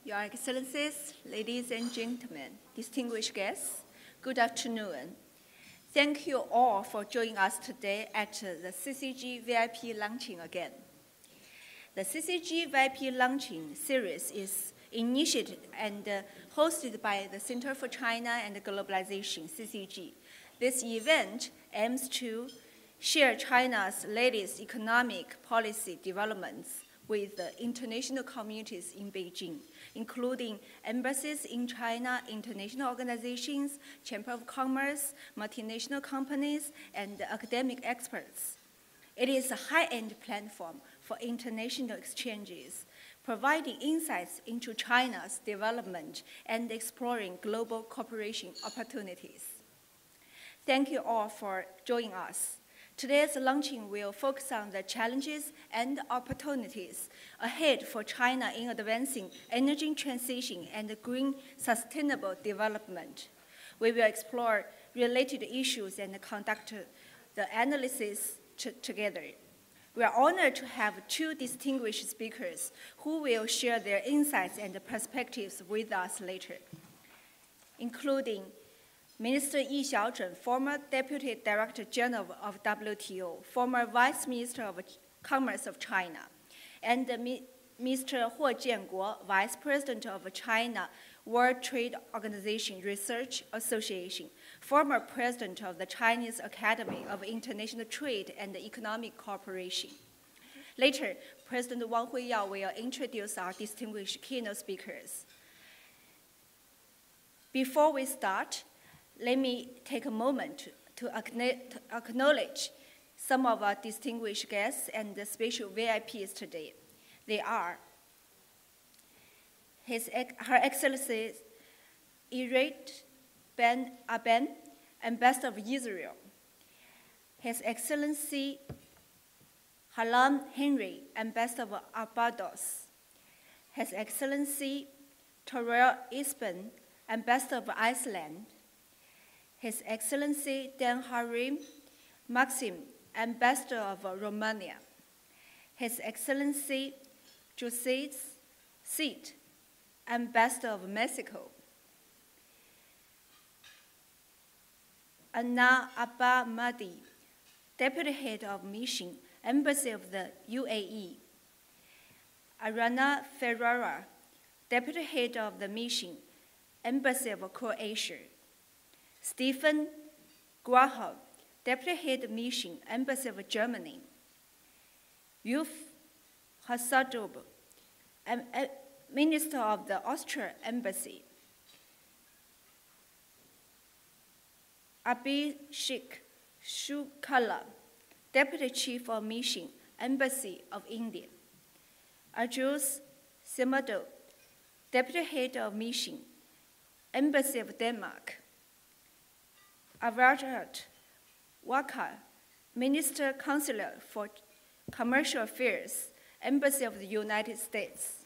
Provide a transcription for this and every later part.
Your Excellencies, ladies and gentlemen, distinguished guests, good afternoon. Thank you all for joining us today at the CCG VIP Luncheon again. The CCG VIP Luncheon series is initiated and hosted by the Center for China and Globalization, CCG. This event aims to share China's latest economic policy developments with the international communities in Beijing, including embassies in China, international organizations, Chamber of Commerce, multinational companies, and academic experts. It is a high-end platform for international exchanges, providing insights into China's development and exploring global cooperation opportunities. Thank you all for joining us. Today's luncheon will focus on the challenges and opportunities ahead for China in advancing energy transition and green sustainable development. We will explore related issues and conduct the analysis together. We are honored to have two distinguished speakers who will share their insights and perspectives with us later, including Minister Xiaozhun, former Deputy Director General of WTO, former Vice Minister of Commerce of China, and Mr. Jianguo, Vice President of China World Trade Organization Research Association, former President of the Chinese Academy of International Trade and Economic Cooperation. Later, President Wang Huiyao will introduce our distinguished keynote speakers. Before we start, let me take a moment to acknowledge some of our distinguished guests and the special VIPs today. They are Her Excellency Irit Ben Aben, Ambassador of Israel. His Excellency Halam Henry, Ambassador of Barbados. His Excellency Terrell Ispen, Ambassador of Iceland. His Excellency Dan Harim Maxim, Ambassador of Romania. His Excellency José Cid, Ambassador of Mexico. Anna Abba Mahdi, Deputy Head of Mission, Embassy of the UAE. Arana Ferrara, Deputy Head of the Mission, Embassy of Croatia. Stephen Graham, Deputy Head of Mission, Embassy of Germany. Yuf Hasadub, Minister of the Austria Embassy. Abhishek Shukla, Deputy Chief of Mission, Embassy of India. Ajus Simado, Deputy Head of Mission, Embassy of Denmark. Avarjat Waka, Minister Counselor for Commercial Affairs, Embassy of the United States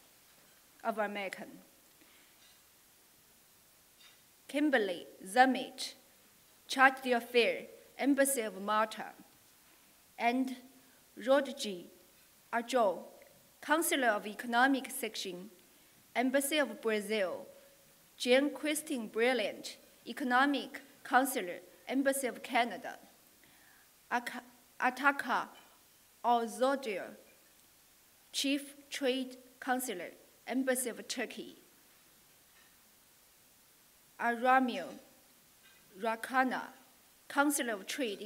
of America. Kimberly Zamit, Charge d'Affaires, Embassy of Malta. And Rodji Arjo, Counselor of Economic Section, Embassy of Brazil. Jean Christine Brilliant, Economic Counselor, Embassy of Canada. Ataka Alzodir, Chief Trade Counselor, Embassy of Turkey. Aramil Rakana, Counselor of Trade,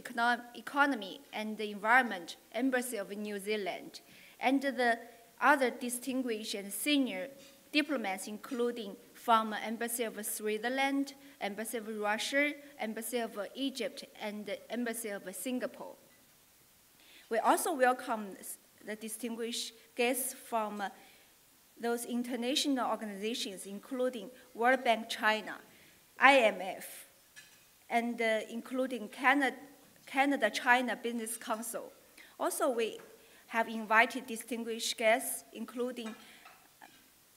Economy and the Environment, Embassy of New Zealand, and the other distinguished and senior diplomats, including from Embassy of Switzerland, Embassy of Russia, Embassy of Egypt, and the Embassy of Singapore. We also welcome the distinguished guests from those international organizations, including World Bank China, IMF, and including Canada-China Business Council. Also, we have invited distinguished guests, including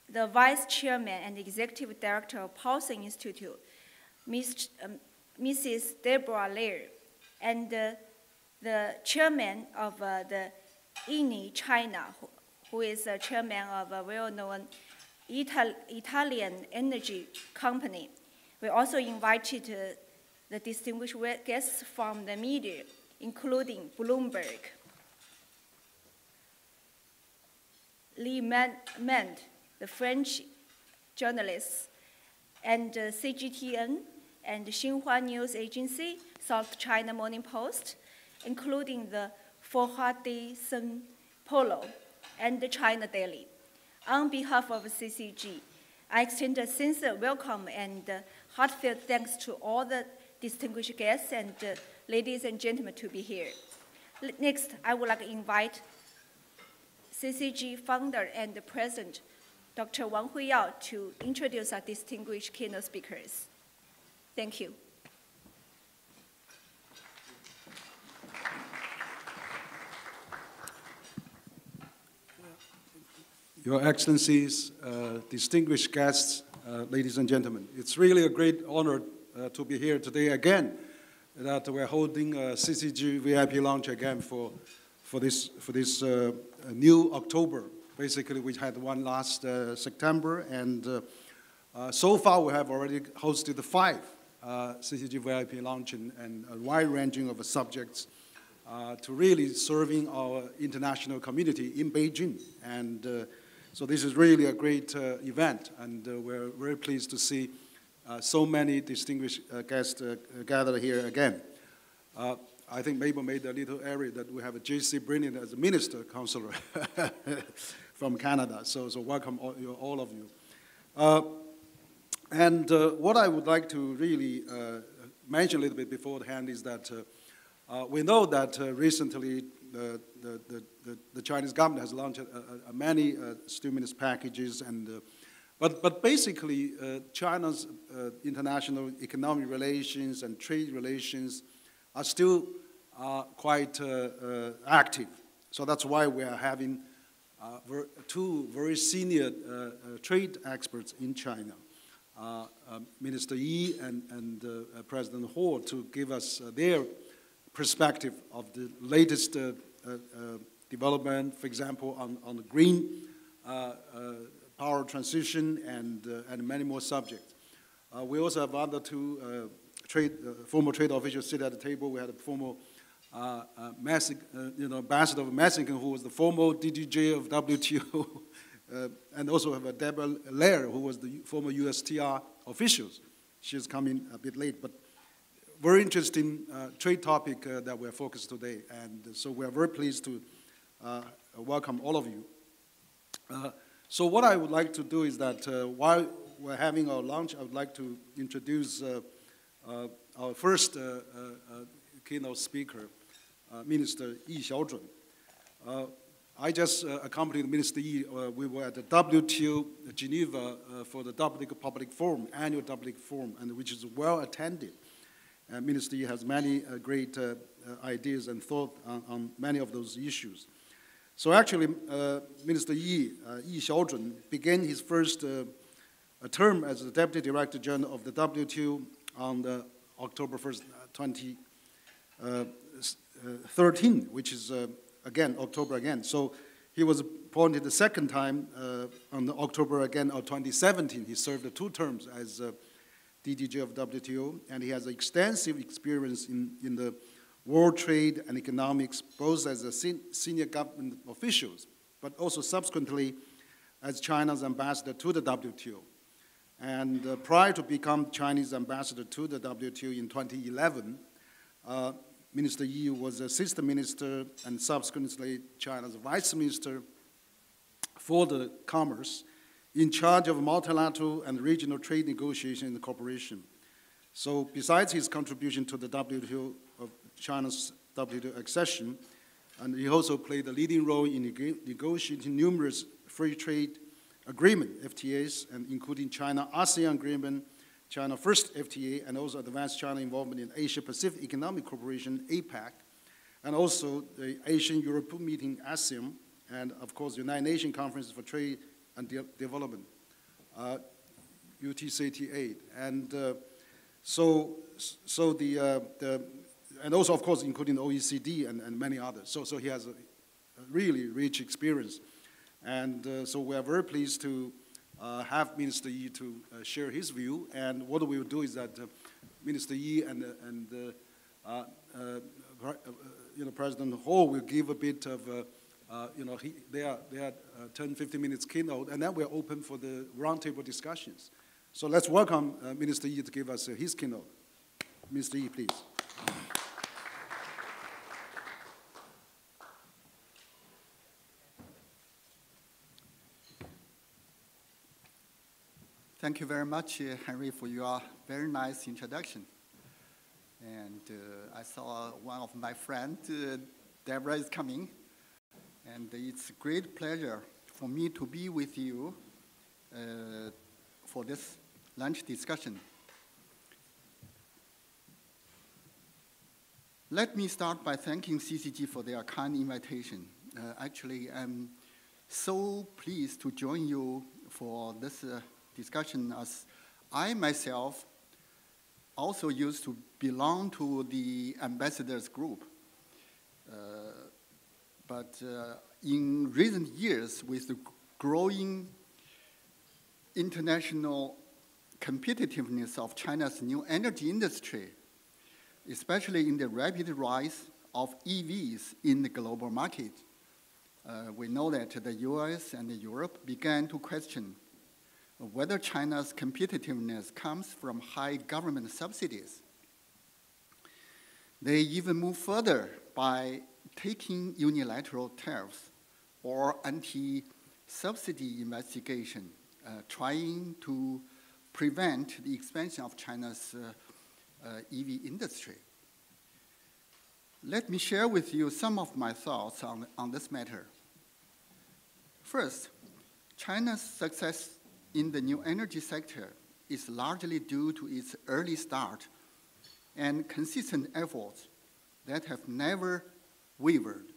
the Vice Chairman and Executive Director of Paulson Institute, Mrs. Deborah Lear, and the Chairman of the INI China, who is the Chairman of a well-known Italian energy company. We also invited the distinguished guests from the media, including Bloomberg, Lee Mand, the French journalist, and CGTN and Xinhua News Agency, South China Morning Post, including the Forhadi Sen Polo and the China Daily. On behalf of CCG, I extend a sincere welcome and heartfelt thanks to all the distinguished guests and ladies and gentlemen to be here. Next, I would like to invite CCG founder and president, Dr. Wang Huiyao, to introduce our distinguished keynote speakers. Thank you. Your Excellencies, distinguished guests, ladies and gentlemen, it's really a great honor to be here today again, that we're holding CCG VIP Luncheon again for this new October. Basically, we had one last September, and so far we have already hosted 5 CCG VIP Luncheon and a wide ranging of subjects to really serving our international community in Beijing. And so this is really a great event, and we're very pleased to see so many distinguished guests gathered here again. I think Mabel made a little error that we have a J.C. Brennan as a minister counselor from Canada, so welcome all of you. And what I would like to really mention a little bit beforehand is that we know that recently the Chinese government has launched many stimulus packages, and but basically China's international economic relations and trade relations are still quite active. So that's why we are having 2 very senior trade experts in China, Minister Yi and President Huiyao, to give us their perspective of the latest development, for example, on the green power transition and many more subjects. We also have other 2 former trade officials sit at the table. We had a former ambassador of Mexico, who was the former DDJ of WTO, and also have a Deborah Lair, who was the former USTR official. She's coming a bit late, but very interesting trade topic that we're focused today, and so we're very pleased to welcome all of you. So what I would like to do is that while we're having our lunch, I would like to introduce our first keynote speaker, Minister Xiaozhun. I just accompanied Minister Yi. We were at the WTO Geneva for the WTO Public Forum, annual WTO Forum, and which is well attended. Minister Yi has many great ideas and thought on many of those issues. So actually, Minister Yi Xiaozhun began his first term as the Deputy Director General of the WTO on October 1st, 2013, which is again, October again. So he was appointed the second time on October again of 2017. He served 2 terms as DDG of WTO, and he has extensive experience in the world trade and economics, both as a senior government officials, but also subsequently as China's ambassador to the WTO. And prior to become Chinese ambassador to the WTO in 2011, Minister Yi was assistant minister and subsequently China's vice minister for the commerce, in charge of multilateral and regional trade negotiation and cooperation. So besides his contribution to the WTO of China's WTO accession, and he also played a leading role in negotiating numerous free trade agreements, FTAs, and including China-ASEAN Agreement, China First FTA, and also advanced China involvement in Asia-Pacific Economic Cooperation, APEC, and also the Asian-Europe meeting, ASEAN, and of course, the United Nations Conference for Trade and Development, UTCT8, and and also of course including the OECD and many others. So he has a really rich experience, and so we are very pleased to have Minister Yi to share his view. And what we will do is that Minister Yi and President Ho will give a bit of, they are 10, 15 minutes keynote, and then we're open for the roundtable discussions. So let's welcome Minister Yi to give us his keynote. Mr. Yi, please. Thank you very much, Henry, for your very nice introduction. And I saw one of my friends, Deborah, is coming. And it's a great pleasure for me to be with you for this lunch discussion. Let me start by thanking CCG for their kind invitation. Actually, I'm so pleased to join you for this discussion, as I myself also used to belong to the ambassadors group. But in recent years, with the growing international competitiveness of China's new energy industry, especially in the rapid rise of EVs in the global market, we know that the US and Europe began to question whether China's competitiveness comes from high government subsidies. They even move further by taking unilateral tariffs or anti-subsidy investigation, trying to prevent the expansion of China's EV industry. Let me share with you some of my thoughts on this matter. First, China's success in the new energy sector is largely due to its early start and consistent efforts that have never wavered.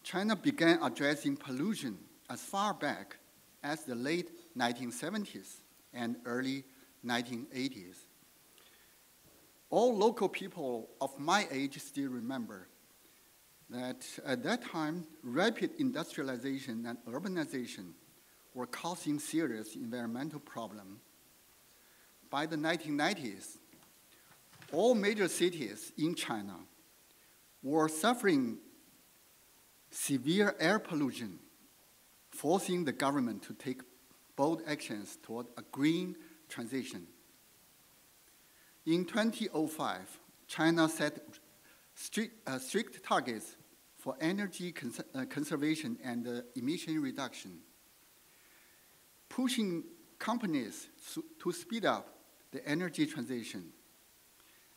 China began addressing pollution as far back as the late 1970s and early 1980s. All local people of my age still remember that at that time, rapid industrialization and urbanization were causing serious environmental problems. By the 1990s, all major cities in China were suffering severe air pollution, forcing the government to take bold actions toward a green transition. In 2005, China set strict targets for energy conservation and emission reduction, pushing companies to speed up the energy transition.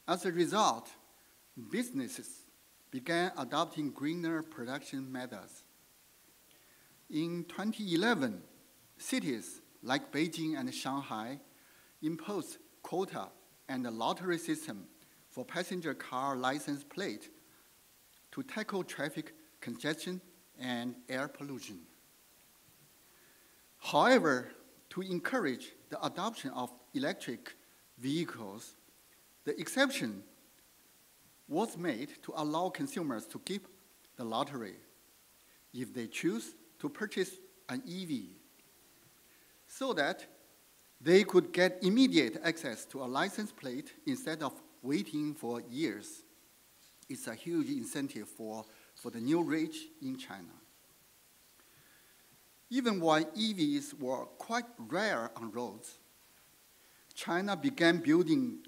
As a result, businesses began adopting greener production methods. In 2011, cities like Beijing and Shanghai imposed quota and a lottery system for passenger car license plate to tackle traffic congestion and air pollution. However, to encourage the adoption of electric vehicles, the exception was made to allow consumers to keep the lottery if they choose to purchase an EV, so that they could get immediate access to a license plate instead of waiting for years. It's a huge incentive for the new rich in China. Even while EVs were quite rare on roads, China began building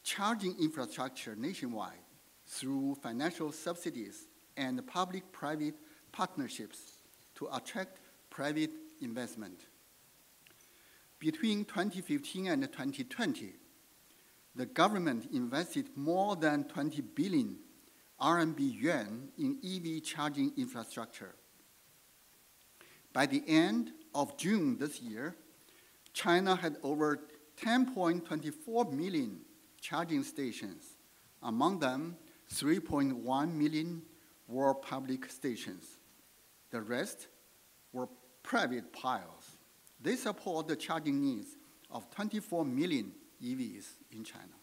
charging infrastructure nationwide through financial subsidies and public-private partnerships to attract private investment. Between 2015 and 2020, the government invested more than 20 billion yuan in EV charging infrastructure. By the end of June this year, China had over 10.24 million charging stations. Among them, 3.1 million were public stations. The rest were private piles. They support the charging needs of 24 million EVs in China.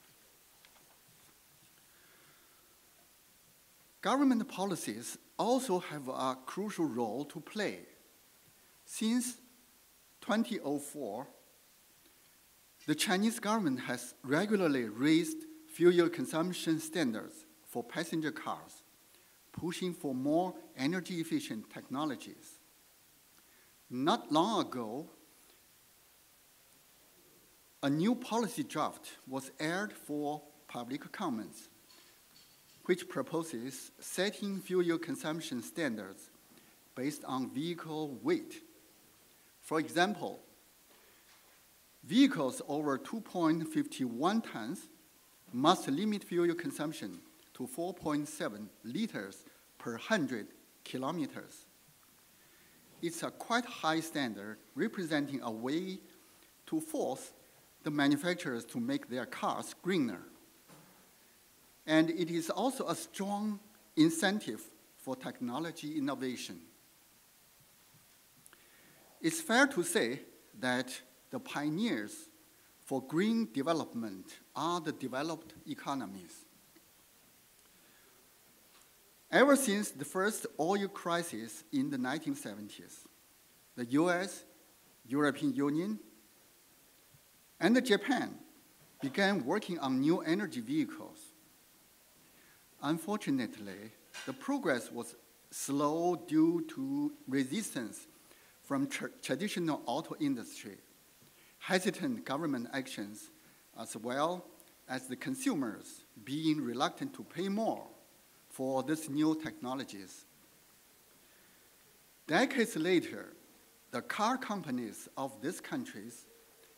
Government policies also have a crucial role to play. Since 2004, the Chinese government has regularly raised fuel consumption standards for passenger cars, pushing for more energy-efficient technologies. Not long ago, a new policy draft was aired for public comments, which proposes setting fuel consumption standards based on vehicle weight. For example, vehicles over 2.51 tons must limit fuel consumption to 4.7 liters per 100 kilometers. It's a quite high standard, representing a way to force the manufacturers to make their cars greener. And it is also a strong incentive for technology innovation. It's fair to say that the pioneers for green development are the developed economies. Ever since the first oil crisis in the 1970s, the US, European Union, and Japan began working on new energy vehicles. Unfortunately, the progress was slow due to resistance from traditional auto industry, hesitant government actions, as well as the consumers being reluctant to pay more for these new technologies. Decades later, the car companies of these countries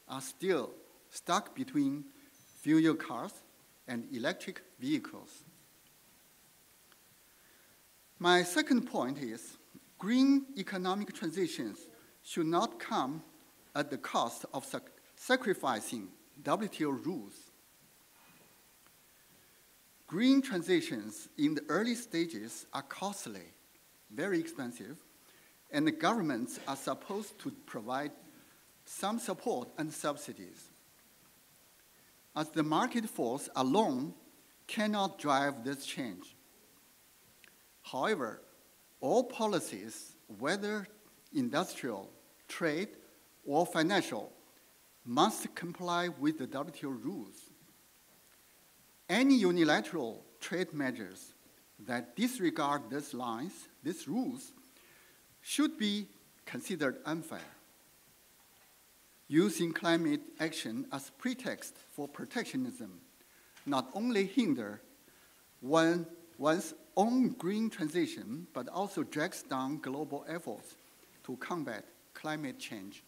are still stuck between fuel cars and electric vehicles. My second point is green economic transitions should not come at the cost of sacrificing WTO rules. Green transitions in the early stages are costly, very expensive, and the governments are supposed to provide some support and subsidies, as the market force alone cannot drive this change. However, all policies, whether industrial, trade, or financial, must comply with the WTO rules. Any unilateral trade measures that disregard these lines, these rules, should be considered unfair. Using climate action as pretext for protectionism not only hinder one's own green transition, but also drags down global efforts to combat climate change.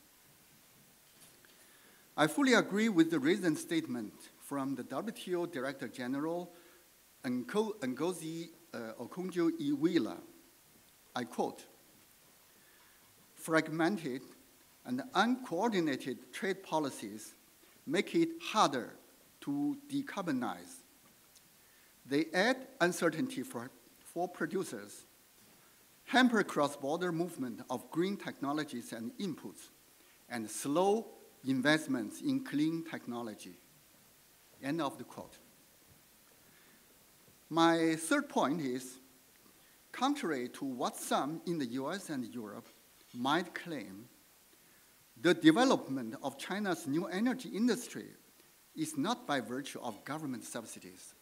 I fully agree with the recent statement from the WTO Director General Ngozi Okonjo-Iweala. I quote, "Fragmented and uncoordinated trade policies make it harder to decarbonize. They add uncertainty for producers, hamper cross-border movement of green technologies and inputs, and slow investments in clean technology." End of the quote. My third point is, contrary to what some in the US and Europe might claim, the development of China's new energy industry is not by virtue of government subsidies.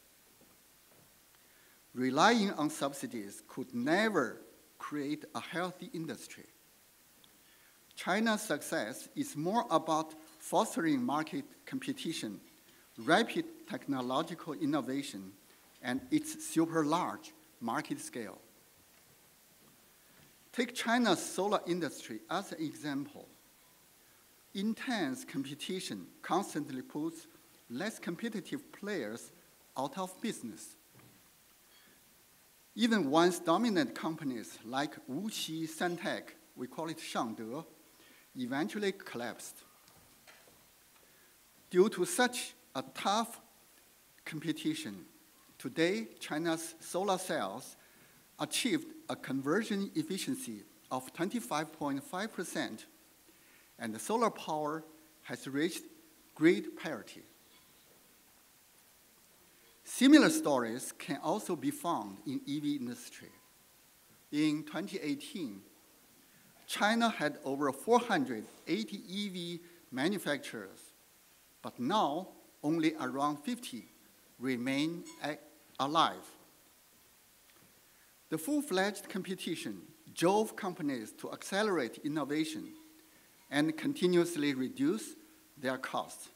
Relying on subsidies could never create a healthy industry. China's success is more about fostering market competition, rapid technological innovation, and its super large market scale. Take China's solar industry as an example. Intense competition constantly puts less competitive players out of business. Even once dominant companies like Wuxi Santec, we call it Shangde, eventually collapsed. Due to such a tough competition, today China's solar cells achieved a conversion efficiency of 25.5%, and the solar power has reached grid parity. Similar stories can also be found in EV industry. In 2018, China had over 480 EV manufacturers, but now only around 50 remain alive. The full-fledged competition drove companies to accelerate innovation and continuously reduce their costs.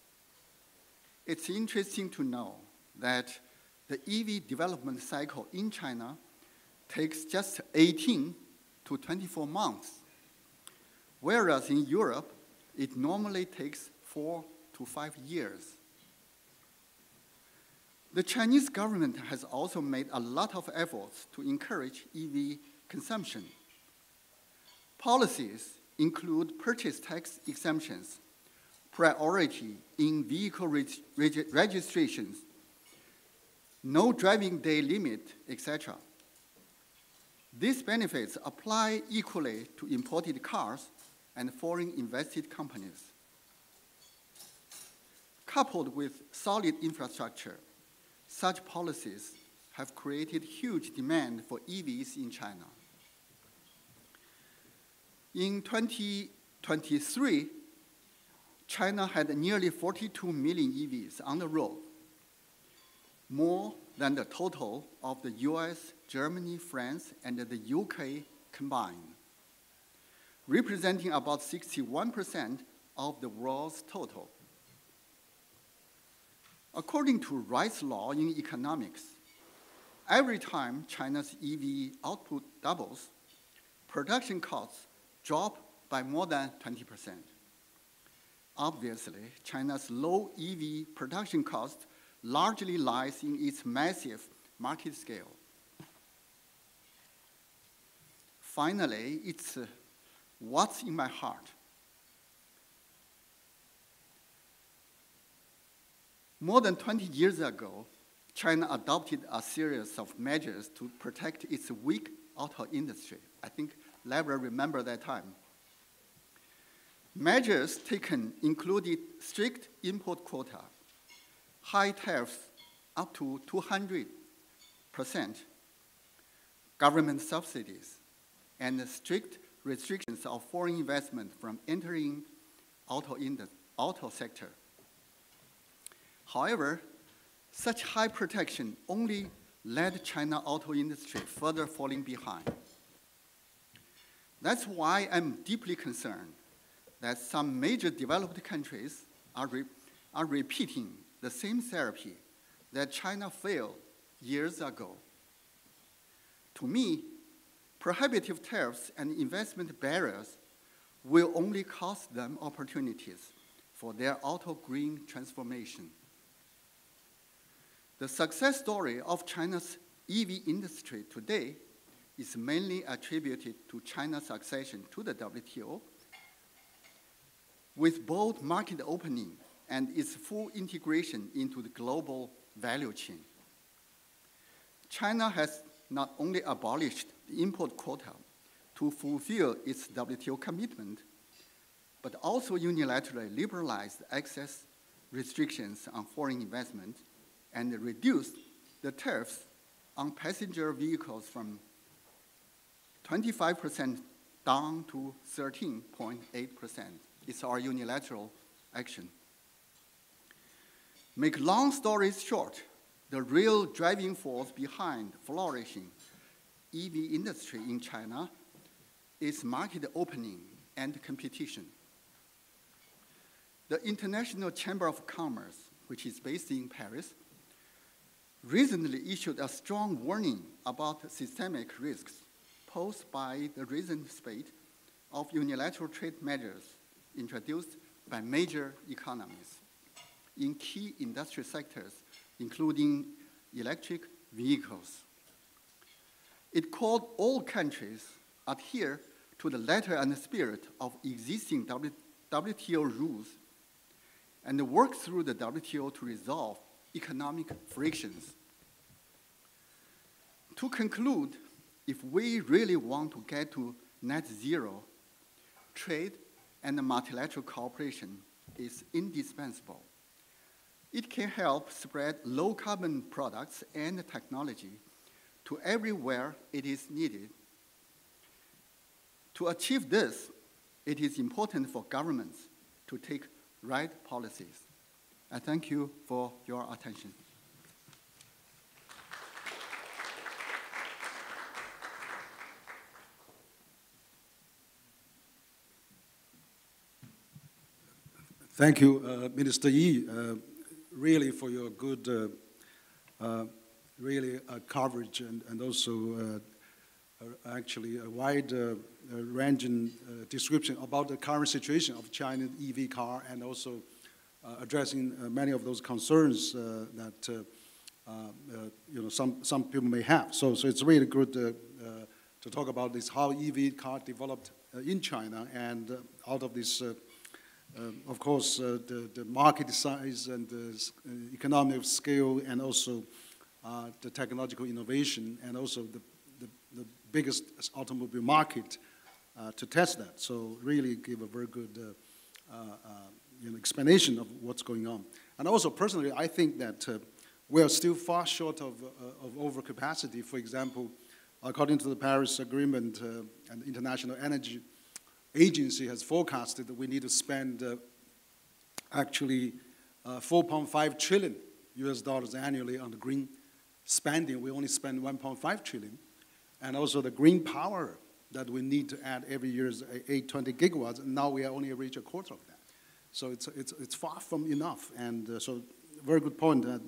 It's interesting to know that the EV development cycle in China takes just 18 to 24 months, whereas in Europe, it normally takes 4 to 5 years. The Chinese government has also made a lot of efforts to encourage EV consumption. Policies include purchase tax exemptions, priority in vehicle registrations, no driving day limit, etc. These benefits apply equally to imported cars and foreign invested companies. Coupled with solid infrastructure, such policies have created huge demand for EVs in China. In 2023, China had nearly 42 million EVs on the road, more than the total of the US, Germany, France, and the UK combined, representing about 61% of the world's total. According to Wright's law in economics, every time China's EV output doubles, production costs drop by more than 20%. Obviously, China's low EV production cost largely lies in its massive market scale. Finally, it's what's in my heart. More than 20 years ago, China adopted a series of measures to protect its weak auto industry. I think Labra remember that time. Measures taken included strict import quota, high tariffs up to 200%, government subsidies, and strict restrictions of foreign investment from entering auto sector. However, such high protection only led China auto industry further falling behind. That's why I'm deeply concerned that some major developed countries are repeating the same therapy that China failed years ago. To me, prohibitive tariffs and investment barriers will only cost them opportunities for their auto green transformation. The success story of China's EV industry today is mainly attributed to China's accession to the WTO, with both market opening and its full integration into the global value chain. China has not only abolished the import quota to fulfill its WTO commitment, but also unilaterally liberalized access restrictions on foreign investment and reduced the tariffs on passenger vehicles from 25% down to 13.8%. It's our unilateral action. Make long stories short, the real driving force behind flourishing EV industry in China is market opening and competition. The International Chamber of Commerce, which is based in Paris, recently issued a strong warning about systemic risks posed by the recent spate of unilateral trade measures introduced by major economies in key industry sectors, including electric vehicles. It called all countries adhere to the letter and the spirit of existing WTO rules and work through the WTO to resolve economic frictions. To conclude, if we really want to get to net zero, trade and multilateral cooperation is indispensable. It can help spread low-carbon products and technology to everywhere it is needed. To achieve this, it is important for governments to take right policies. I thank you for your attention. Thank you, Minister Yi, really for your good, coverage and also actually a wide ranging description about the current situation of China's EV car and also addressing many of those concerns that some people may have. So it's really good to talk about this, how EV car developed in China, and out of this. Of course, the market size and the economic scale, and also the technological innovation, and also the biggest automobile market to test that. So really give a very good explanation of what's going on. And also personally, I think that we are still far short of overcapacity. For example, according to the Paris Agreement and the International Energy Agency has forecasted that we need to spend actually 4.5 trillion US dollars annually on the green spending. We only spend 1.5 trillion. And also the green power that we need to add every year is 820 gigawatts, and now we are only reach a quarter of that. So it's far from enough. And so very good point that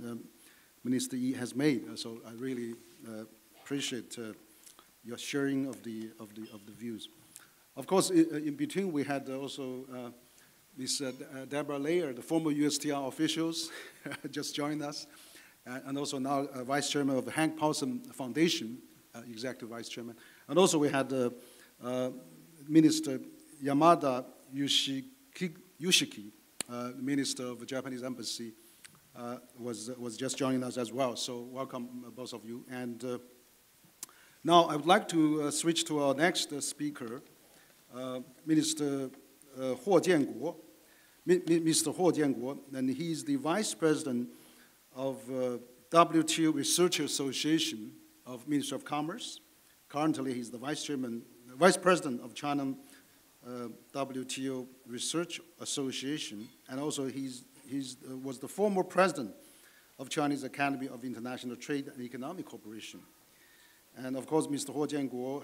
Minister Yi has made. So I really appreciate your sharing of the views. Of course, in between, we had also Ms. Deborah Layer, the former USTR officials, just joined us, and also now Vice Chairman of the Hank Paulson Foundation, Executive Vice Chairman. And also we had Minister Yamada Yoshiki, Minister of the Japanese Embassy, was just joining us as well. So welcome, both of you. And now I would like to switch to our next speaker, Minister Huo Jianguo. Mr. Huo Jianguo, and he's the Vice President of WTO Research Association of Ministry of Commerce. Currently, he's the Vice President of China WTO Research Association, and also was the former President of Chinese Academy of International Trade and Economic Cooperation. And of course, Mr. Huo Jianguo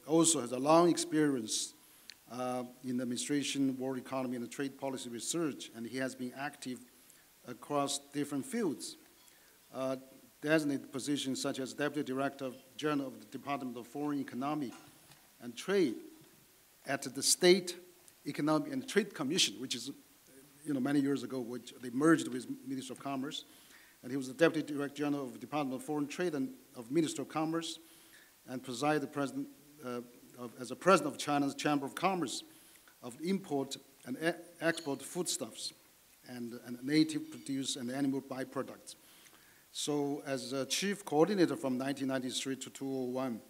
also has a long experience in administration, world economy, and trade policy research, and he has been active across different fields. Designated positions such as Deputy Director General of the Department of Foreign Economy and Trade at the State Economic and Trade Commission, which is, many years ago, which they merged with Ministry of Commerce. And he was the Deputy Director General of the Department of Foreign Trade and of Ministry of Commerce, and presided as a President of China's Chamber of Commerce of import and export foodstuffs and native produce and animal byproducts. So as a chief coordinator from 1993 to 2001,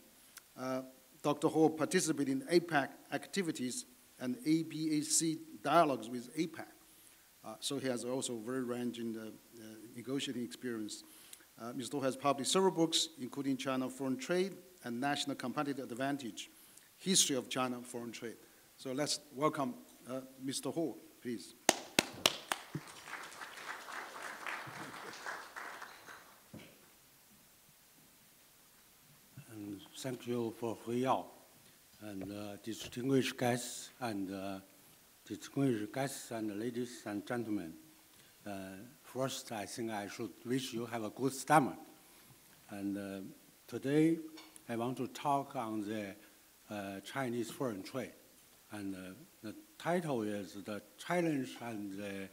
Dr. Ho participated in APAC activities and ABAC dialogues with APAC. So he has also very ranging negotiating experience. Mr. Ho has published several books, including China Foreign Trade and National Competitive Advantage, History of China Foreign Trade. So let's welcome Mr. Ho, please. And thank you for Huiyao, and distinguished guests and ladies and gentlemen. First, I think I should wish you have a good stomach. And today, I want to talk on the Chinese foreign trade. And the title is The Challenge and the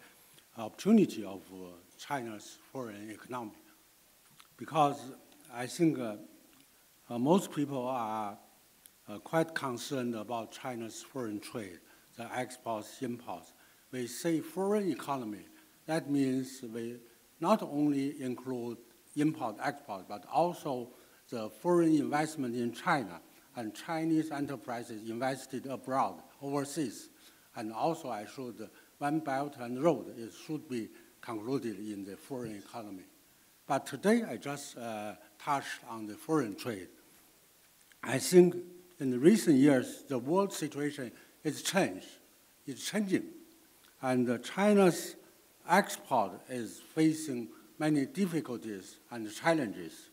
Opportunity of China's Foreign Economy. Because I think most people are quite concerned about China's foreign trade, the exports, imports. We say foreign economy. That means we not only include import, export, but also the foreign investment in China and Chinese enterprises invested abroad, overseas. And also I should, One Belt and Road should be concluded in the foreign economy. But today I just touched on the foreign trade. I think in the recent years, the world situation is changing. And China's export is facing many difficulties and challenges.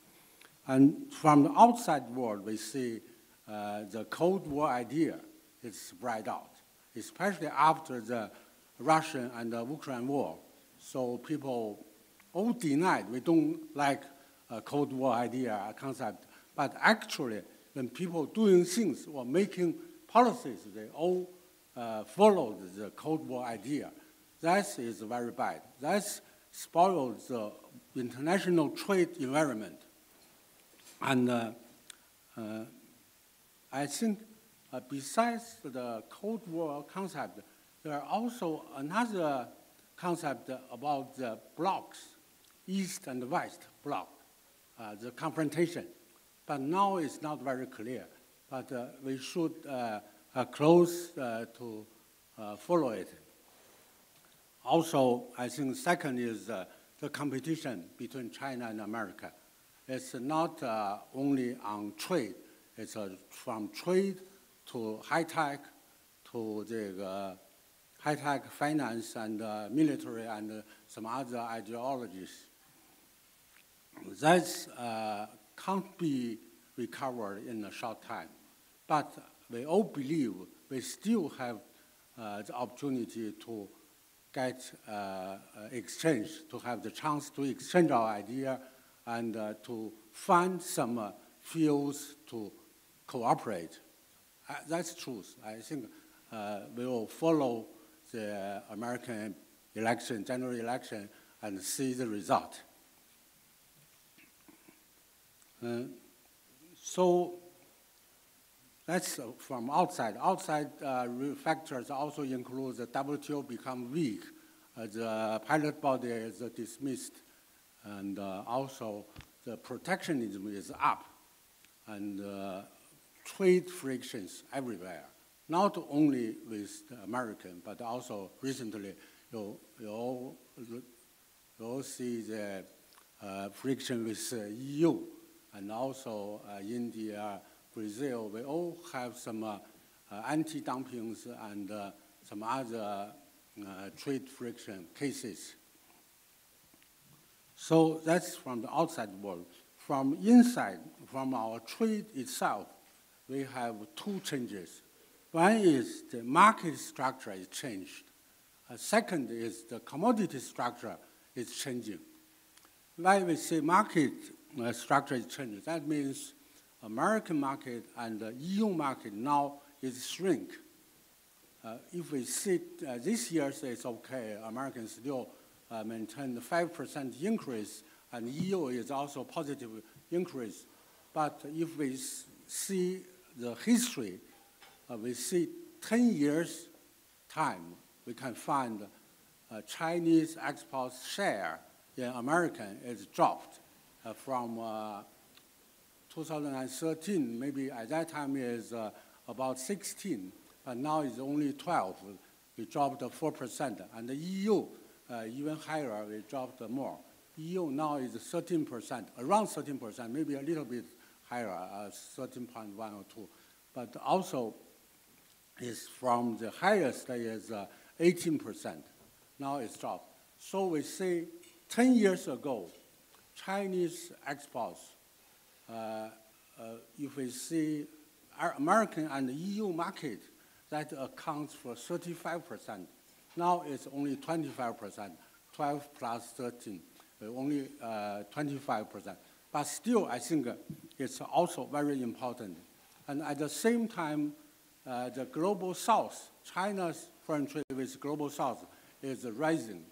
And from the outside world, we see the Cold War idea is spread out, especially after the Russian and the Ukraine war. So people all denied, we don't like a Cold War idea, a concept. But actually, when people doing things or making policies, they all followed the Cold War idea. That is very bad. That spoils the international trade environment. And I think besides the Cold War concept, there are also another concept about the blocks, East and West bloc, the confrontation. But now it's not very clear. But we should close to follow it. Also, I think second is the competition between China and America. It's not only on trade. It's from trade to high-tech to the high-tech finance and military and some other ideologies. That can't be recovered in a short time. But we all believe we still have the opportunity to get exchange, to have the chance to exchange our idea and to find some fields to cooperate. That's truth. I think we will follow the American election, general election, and see the result. So that's from outside. Outside factors also include the WTO become weak, the pilot body is dismissed, and also the protectionism is up, and trade frictions everywhere, not only with the American, but also recently you all see the friction with EU, and also India, Brazil. We all have some anti-dumpings and some other trade friction cases. So that's from the outside world. From inside, from our trade itself, we have two changes. One is the market structure is changed. Second is the commodity structure is changing. Why we say market structure is changing? That means American market and the EU market now is shrink. If we see this year, it's okay. Americans still maintain the 5% increase, and EU is also positive increase. But if we see the history, we see 10 years time, we can find Chinese export share in American is dropped from 2013, maybe at that time is about 16, but now it's only 12. We dropped 4%, and the EU even higher, we dropped more. EU now is 13%, around 13%, maybe a little bit higher, 13.1 or 2. But also is from the highest is 18%. Now it's dropped. So we say 10 years ago, Chinese exports, if we see our American and EU market, that accounts for 35%. Now it's only 25%, 12 plus 13, only 25%. But still, I think it's also very important. And at the same time, the global south, China's foreign trade with global south is rising.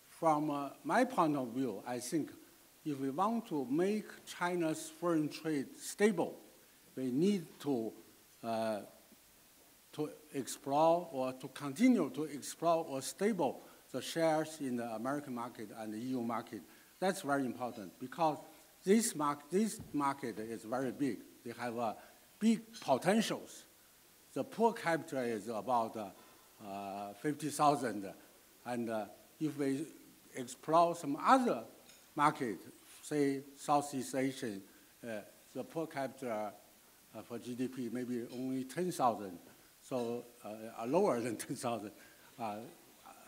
From my point of view, I think if we want to make China's foreign trade stable, we need to explore or to continue to explore or stable the shares in the American market and the EU market. That's very important because this market is very big. They have big potentials. The per capita is about 50,000, and if we explore some other market, say Southeast Asian, the per capita for GDP maybe only 10,000, so lower than 10,000,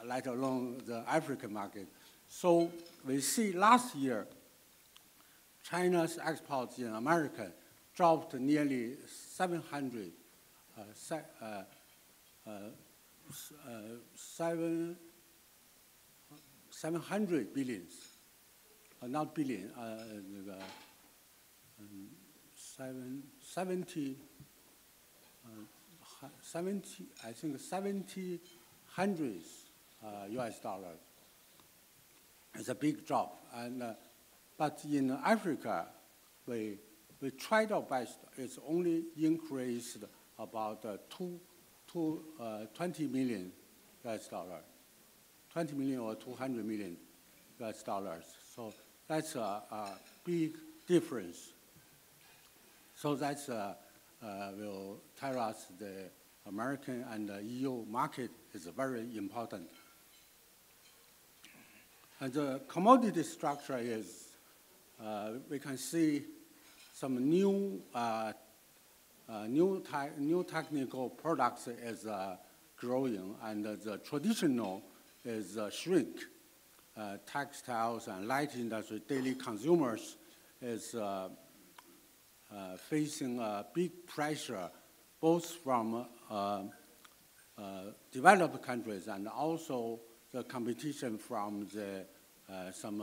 let alone the African market. So we see last year, China's exports in America dropped nearly 700 billions, not billion, 70, I think 70 hundreds US dollars. It's a big drop. And, but in Africa, we tried our best. It's only increased about 20 million US dollars, 20 million or 200 million US dollars. So that's a big difference. So that's will tell us the American and the EU market is very important. And the commodity structure is, we can see some new technical products is growing, and the traditional is shrink. Textiles and light industry, daily consumers is facing big pressure, both from developed countries and also the competition from the some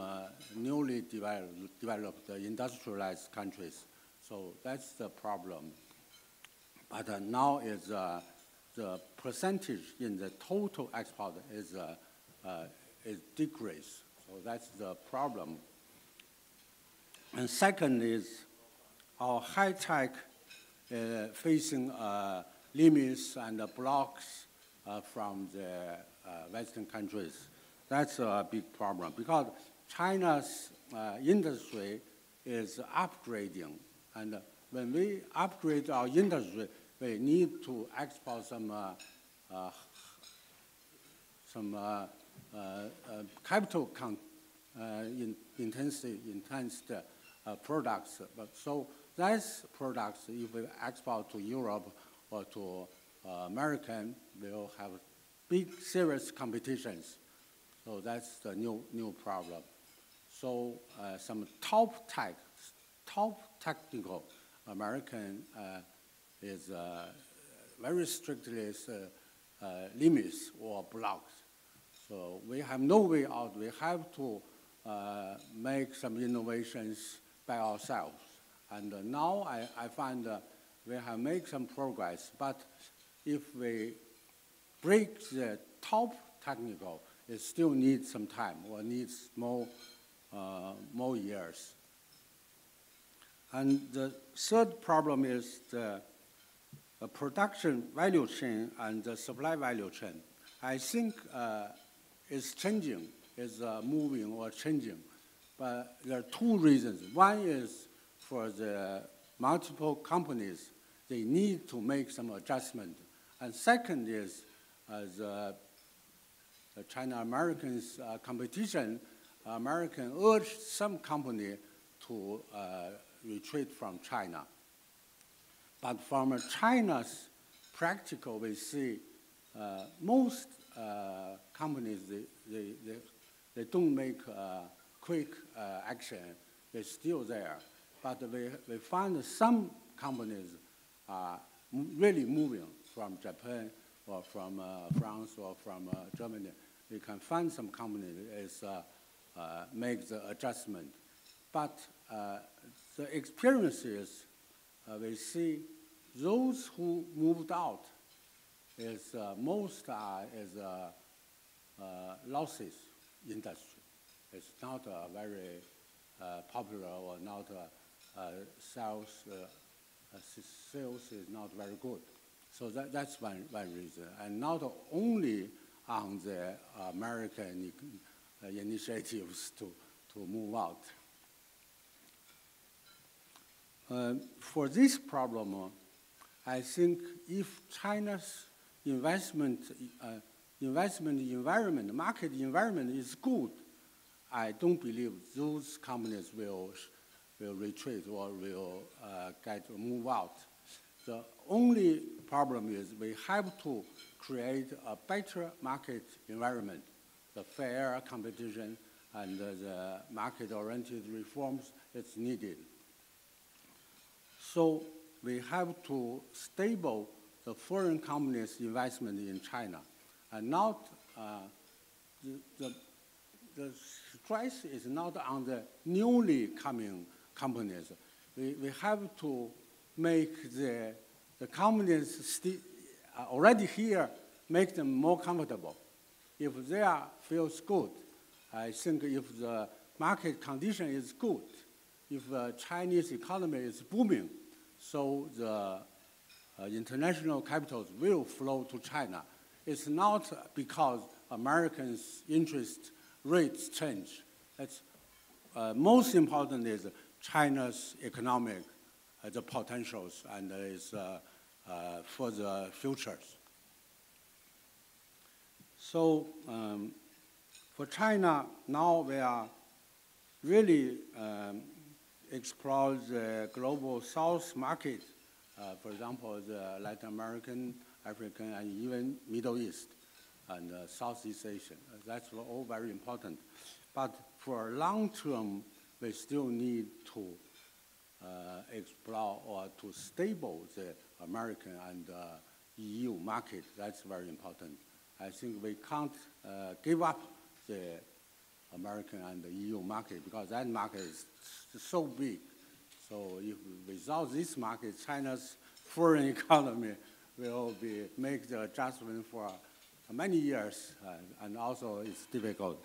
newly developed industrialized countries. So that's the problem. But now is the percentage in the total export is decreased. So that's the problem. And second is our high tech facing limits and blocks from the Western countries. That's a big problem because China's industry is upgrading. And when we upgrade our industry, we need to export some capital intensive products. But so those products, if we export to Europe or to American, will have big, serious competitions. So that's the new problem. So some top technical American is very strictly limits or blocks. So we have no way out. We have to make some innovations by ourselves. And now I find we have made some progress. But if we break the top technical, it still needs some time or needs more years. And the third problem is the production value chain and the supply value chain. I think it's changing, it's moving or changing. But there are two reasons. One is for the multiple companies, they need to make some adjustment. And second is the China-Americans competition. American urged some company to retreat from China. But from China's practical, we see most companies, they don't make quick action. They're still there. But we find some companies are really moving from Japan or from France or from Germany. We can find some companies that make the adjustment. But the experience is we see those who moved out is most is losses industry. It's not very popular or not sales is not very good. So that's one reason. And not only on the American initiatives to move out. For this problem, I think if China's investment environment, market environment is good, I don't believe those companies will will retreat or will move out. The only problem is we have to create a better market environment, the fair competition and the market-oriented reforms that's needed. So we have to stable the foreign companies' investment in China, and not the stress is not on the newly coming companies. We have to make the companies already here, make them more comfortable. If they feels good, I think if the market condition is good, if the Chinese economy is booming, so the international capitals will flow to China. It's not because Americans' interest rates change. It's, most important is China's economic the potentials and is for the futures. So for China, now we are really explore the global South market, for example, the Latin American, African, and even Middle East and Southeast Asia. That's all very important. But for long term, we still need to explore or to stable the American and EU market. That's very important. I think we can't give up the American and the EU market because that market is so big. So if without this market, China's foreign economy will make the adjustment for many years, and also it's difficult.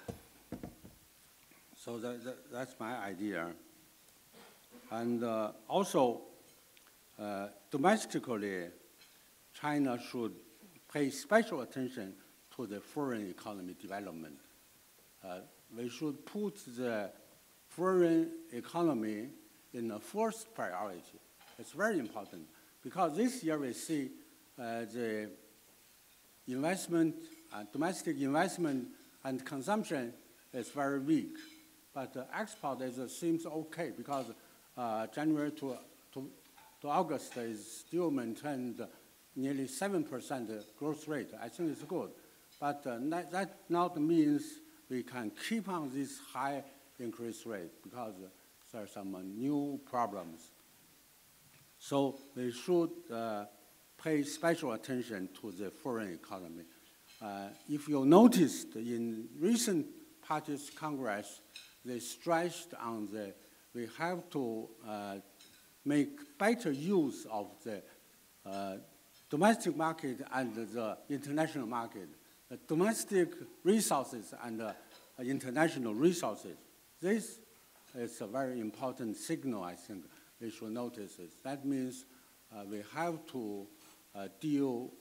So that's my idea. And also, domestically, China should pay special attention to the foreign economy development. We should put the foreign economy in the first priority. It's very important because this year we see the investment, domestic investment and consumption is very weak, but export seems okay because January to August is still maintained nearly 7% growth rate. I think it's good, but that not means we can keep on this high increase rate because there are some new problems. So we should pay special attention to the foreign economy. If you noticed in recent parties' Congress, they stressed on we have to make better use of the domestic market and the international market, the domestic resources and international resources. This is a very important signal, I think, we should notice it. That means we have to deal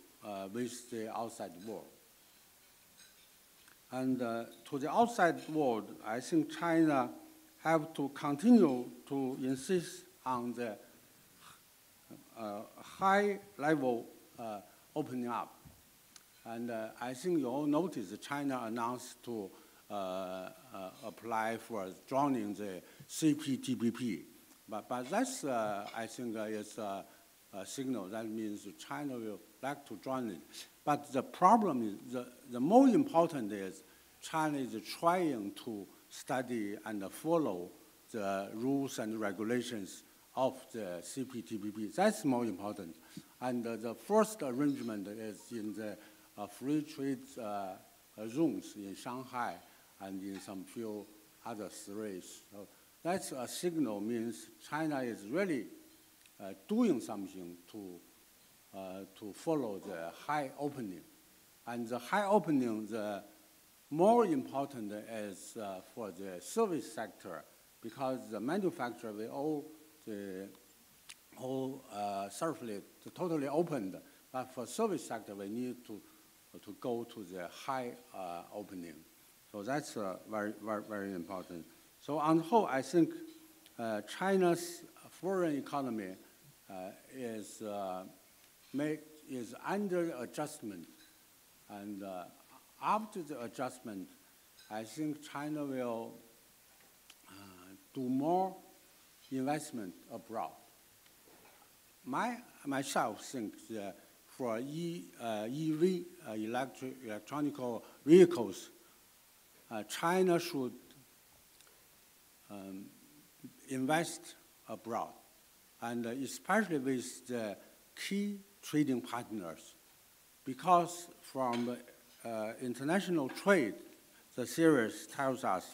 with the outside world. And to the outside world, I think China have to continue to insist on the high level opening up. And I think you all noticed China announced to apply for joining the CPTPP. But that's, I think, is a signal. That means China will like to join it. But the problem is, the more important is China is trying to study and follow the rules and regulations of the CPTPP. That's more important. And the first arrangement is in the free trade zones in Shanghai and in some few other cities. So that's a signal, means China is really doing something to follow the high opening. And the high opening, the more important is for the service sector, because the manufacturer, the whole surface totally opened. But for service sector, we need to go to the high opening. So that's very, very, very important. So on the whole, I think China's foreign economy is under adjustment. And after the adjustment, I think China will do more investment abroad. Myself think that for EV, electronic vehicles, China should invest abroad, and especially with the key trading partners, because from international trade, the series tells us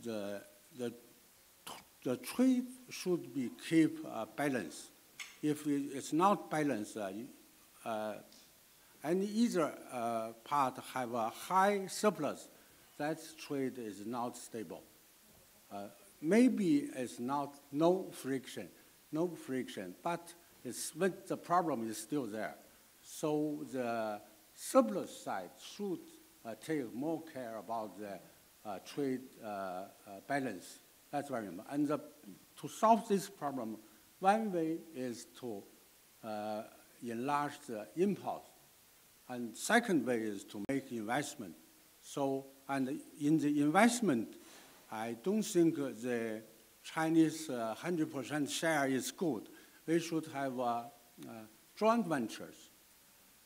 the trade should be keep balanced. If it's not balanced, and either part have a high surplus, that trade is not stable. Maybe it's not no friction, but the problem is still there. So the surplus side should take more care about the trade balance. That's very important. And to solve this problem, one way is to enlarge the import. And second way is to make investment. So, and in the investment, I don't think the Chinese 100% share is good. We should have joint ventures.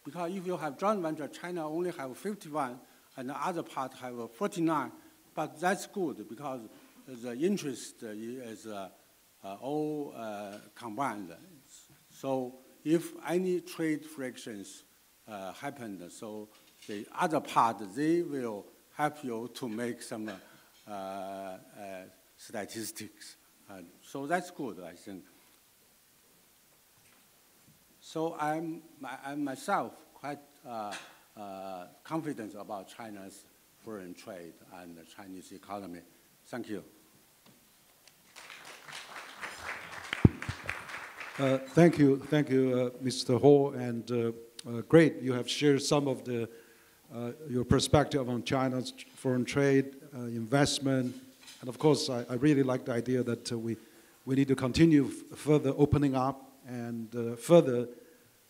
Because if you have joint venture, China only have 51, and the other part have 49. But that's good because the interest is all combined. So if any trade frictions happen, so the other part, they will help you to make some statistics. So that's good, I think. So I'm myself quite confident about China's foreign trade and the Chinese economy. Thank you. Thank you, Mr. Ho, and great. You have shared some of your perspective on China's foreign trade, investment, and of course, I really like the idea that we need to continue further opening up and further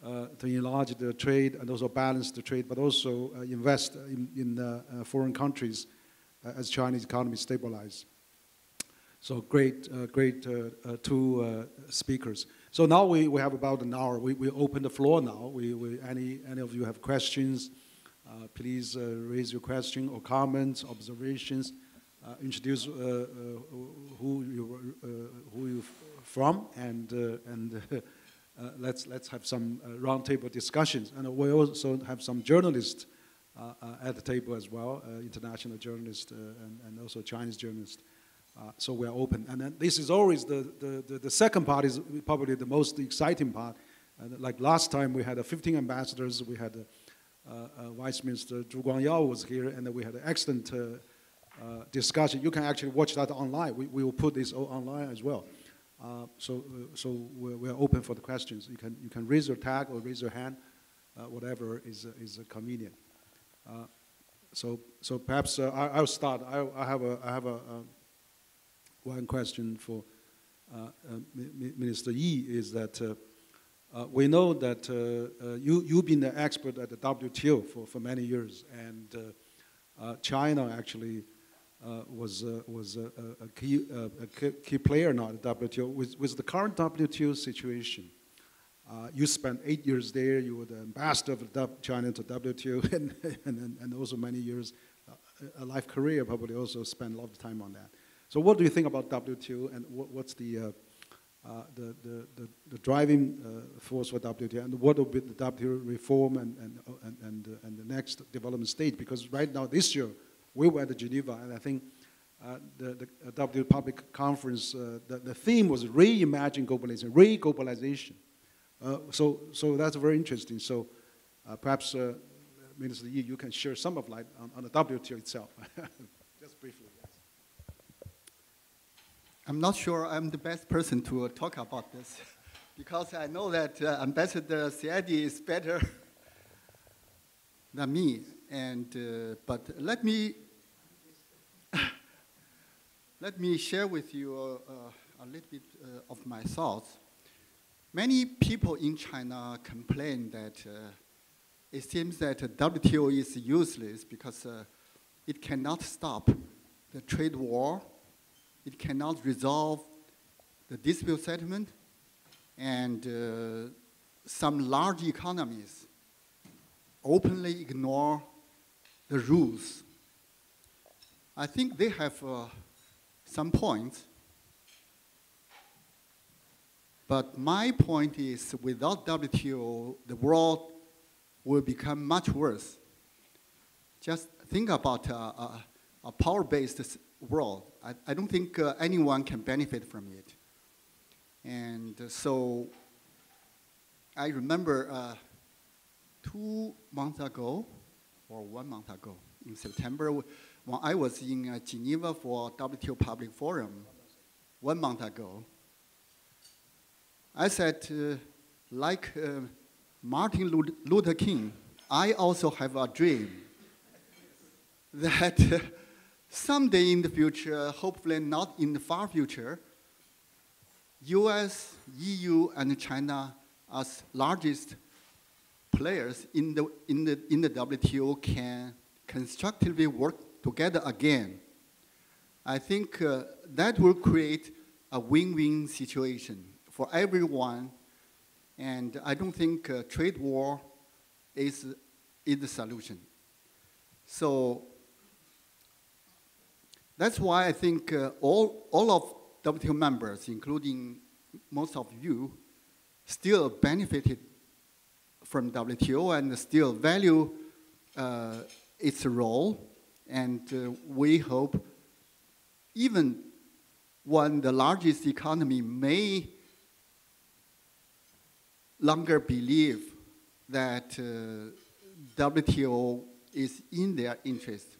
to enlarge the trade and also balance the trade, but also invest in foreign countries as Chinese economy stabilize. So great two speakers. So now we have about an hour. We open the floor now. Any of you have questions, please raise your question or comments, observations. Introduce who you're from, and let's have some roundtable discussions. And we also have some journalists at the table as well, international journalists and also Chinese journalists. So we're open. And then this is always the second part is probably the most exciting part. Like last time we had 15 ambassadors, we had Vice Minister Zhu Guangyao was here, and then we had an excellent discussion. You can actually watch that online. We will put this online as well. So we're open for the questions. You can raise your tag or raise your hand, whatever is convenient. So perhaps I'll start. I have one question for Minister Yi is that we know that you've been an expert at the WTO for many years, and China actually was a key player now at the WTO. With the current WTO situation, you spent 8 years there. You were the ambassador of China to WTO, and also many years, a life career probably also spent a lot of time on that. So what do you think about WTO, and what's the driving force for WTO, and what will be the WTO reform and the next development stage? Because right now, this year, we were at Geneva, and I think the WTO Public Conference, the theme was reimagine globalization, re-globalization. So that's very interesting. So perhaps, Minister Yi, you can share some of light on the WTO itself, just briefly. I'm not sure I'm the best person to talk about this, because I know that Ambassador Siadi is better than me. And but let me share with you a little bit of my thoughts. Many people in China complain that it seems that WTO is useless because it cannot stop the trade war. It cannot resolve the dispute settlement, and some large economies openly ignore the rules. I think they have some points, but my point is without WTO, the world will become much worse. Just think about a power-based world. I don't think anyone can benefit from it. And so I remember 2 months ago, or 1 month ago, in September, when I was in Geneva for WTO Public Forum, 1 month ago, I said, like Martin Luther King, I also have a dream that someday in the future, hopefully not in the far future, US, EU, and China as largest players in the WTO can constructively work together again. I think that will create a win-win situation for everyone, and I don't think trade war is the solution. So that's why I think all of WTO members, including most of you, still benefited from WTO and still value its role. And we hope even when the largest economy may longer believe that WTO is in their interest,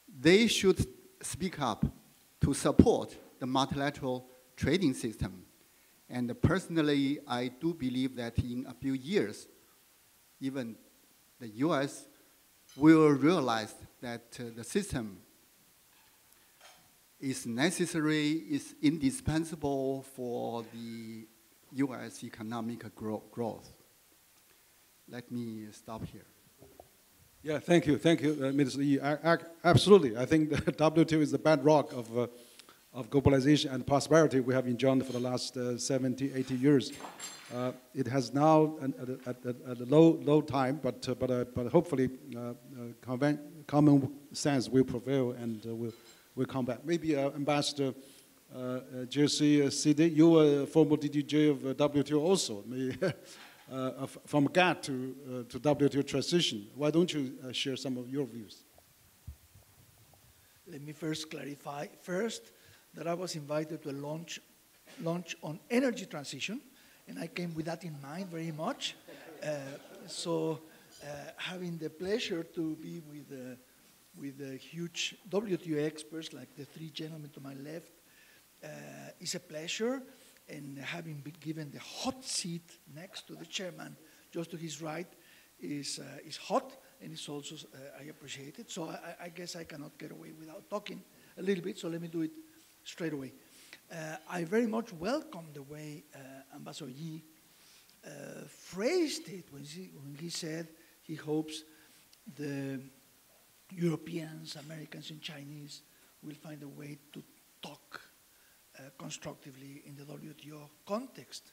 they should speak up to support the multilateral trading system. And personally, I do believe that in a few years, even the US will realize that the system is necessary, is indispensable for the US economic growth. Let me stop here. Yeah, thank you, Mr. Yi. Absolutely, I think the WTO is the bedrock of globalization and prosperity we have enjoyed for the last 70, 80 years. It has now at a low time, but hopefully common sense will prevail and will come back. Maybe Ambassador JC CD, you were a former DDJ of WTO also. From GATT to WTO transition. Why don't you share some of your views? Let me first clarify that I was invited to a launch on energy transition, and I came with that in mind very much. Having the pleasure to be with the huge WTO experts like the 3 gentlemen to my left is a pleasure. And having been given the hot seat next to the chairman, just to his right, is hot, and it's also, I appreciate it. So I guess I cannot get away without talking a little bit, so let me do it straight away. I very much welcome the way Ambassador Yi phrased it when he said he hopes the Europeans, Americans, and Chinese will find a way to talk constructively in the WTO context,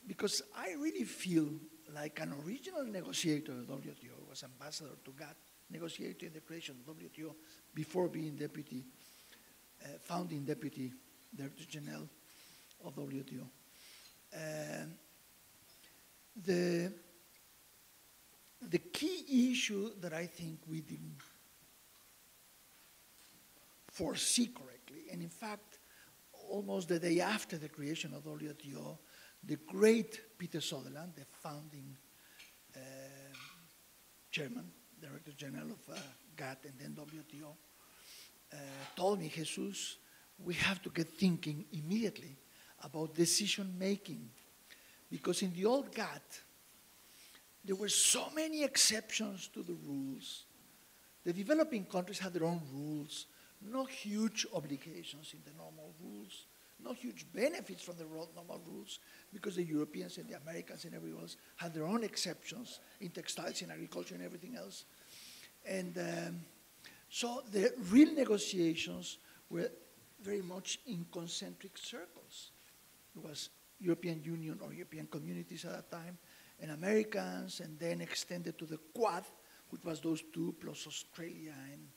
because I really feel like an original negotiator of WTO, was ambassador to GATT, negotiated the creation of WTO before being founding deputy Director General of WTO. The key issue that I think we didn't foresee correctly, and in fact, almost the day after the creation of WTO, the great Peter Sutherland, the founding chairman, Director General of GATT and then WTO, told me, Jesus, we have to get thinking immediately about decision making, because in the old GATT, there were so many exceptions to the rules. The developing countries had their own rules, no huge obligations in the normal rules, no huge benefits from the normal rules, because the Europeans and the Americans and everyone else had their own exceptions in textiles, in agriculture, and everything else. And so the real negotiations were very much in concentric circles. It was European Union or European communities at that time, and Americans, and then extended to the Quad, which was those two plus Australia and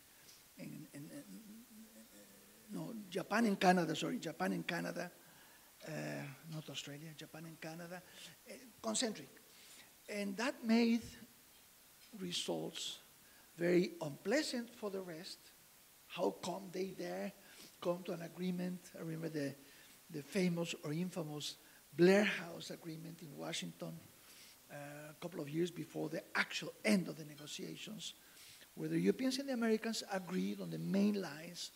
no, Japan and Canada, sorry, Japan and Canada, not Australia, Japan and Canada, concentric. And that made results very unpleasant for the rest. How come they dare come to an agreement? I remember the famous or infamous Blair House Agreement in Washington a couple of years before the actual end of the negotiations, where the Europeans and the Americans agreed on the main lines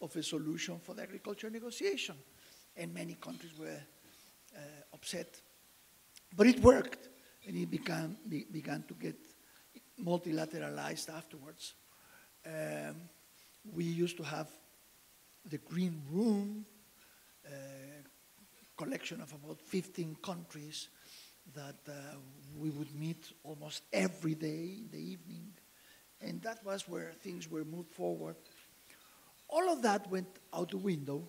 of a solution for the agriculture negotiation. And many countries were upset. But it worked, and it began to get multilateralized afterwards. We used to have the Green Room, collection of about 15 countries that we would meet almost every day in the evening. And that was where things were moved forward. All of that went out the window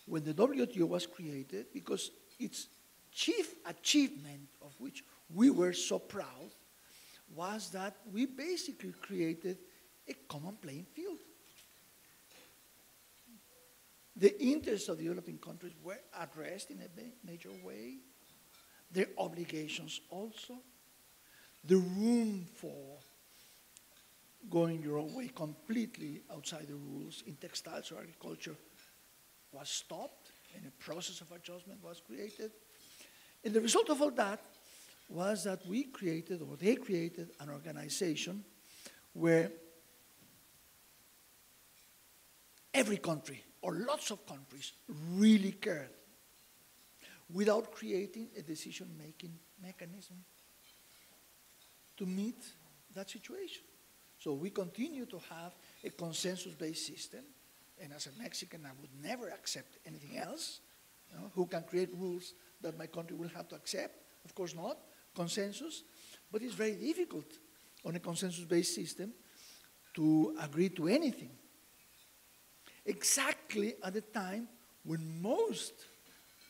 when the WTO was created, because its chief achievement, of which we were so proud, was that we basically created a common playing field. The interests of the developing countries were addressed in a major way. Their obligations also. The room for going your own way completely outside the rules in textiles or agriculture was stopped, and a process of adjustment was created. And the result of all that was that we created, or they created, an organization where every country, or lots of countries, really cared, without creating a decision-making mechanism to meet that situation. So we continue to have a consensus-based system, and as a Mexican, I would never accept anything else. You know, who can create rules that my country will have to accept? Of course not. Consensus. But it's very difficult on a consensus-based system to agree to anything. Exactly at the time when most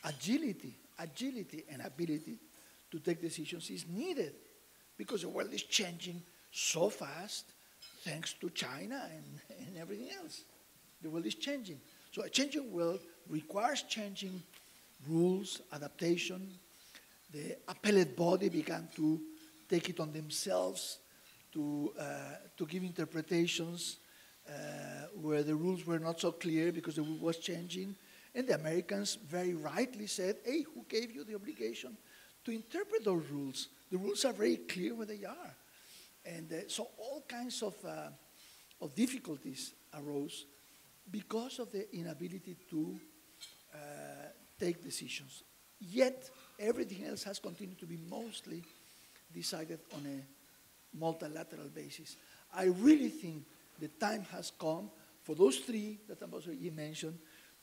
agility and ability to take decisions is needed, because the world is changing so fast thanks to China and everything else. The world is changing. So a changing world requires changing rules, adaptation. The appellate body began to take it on themselves to give interpretations where the rules were not so clear because the world was changing. And the Americans very rightly said, hey, who gave you the obligation to interpret those rules? The rules are very clear where they are. And so all kinds of difficulties arose because of the inability to take decisions. Yet, everything else has continued to be mostly decided on a multilateral basis. I really think the time has come for those three that Ambassador Yi mentioned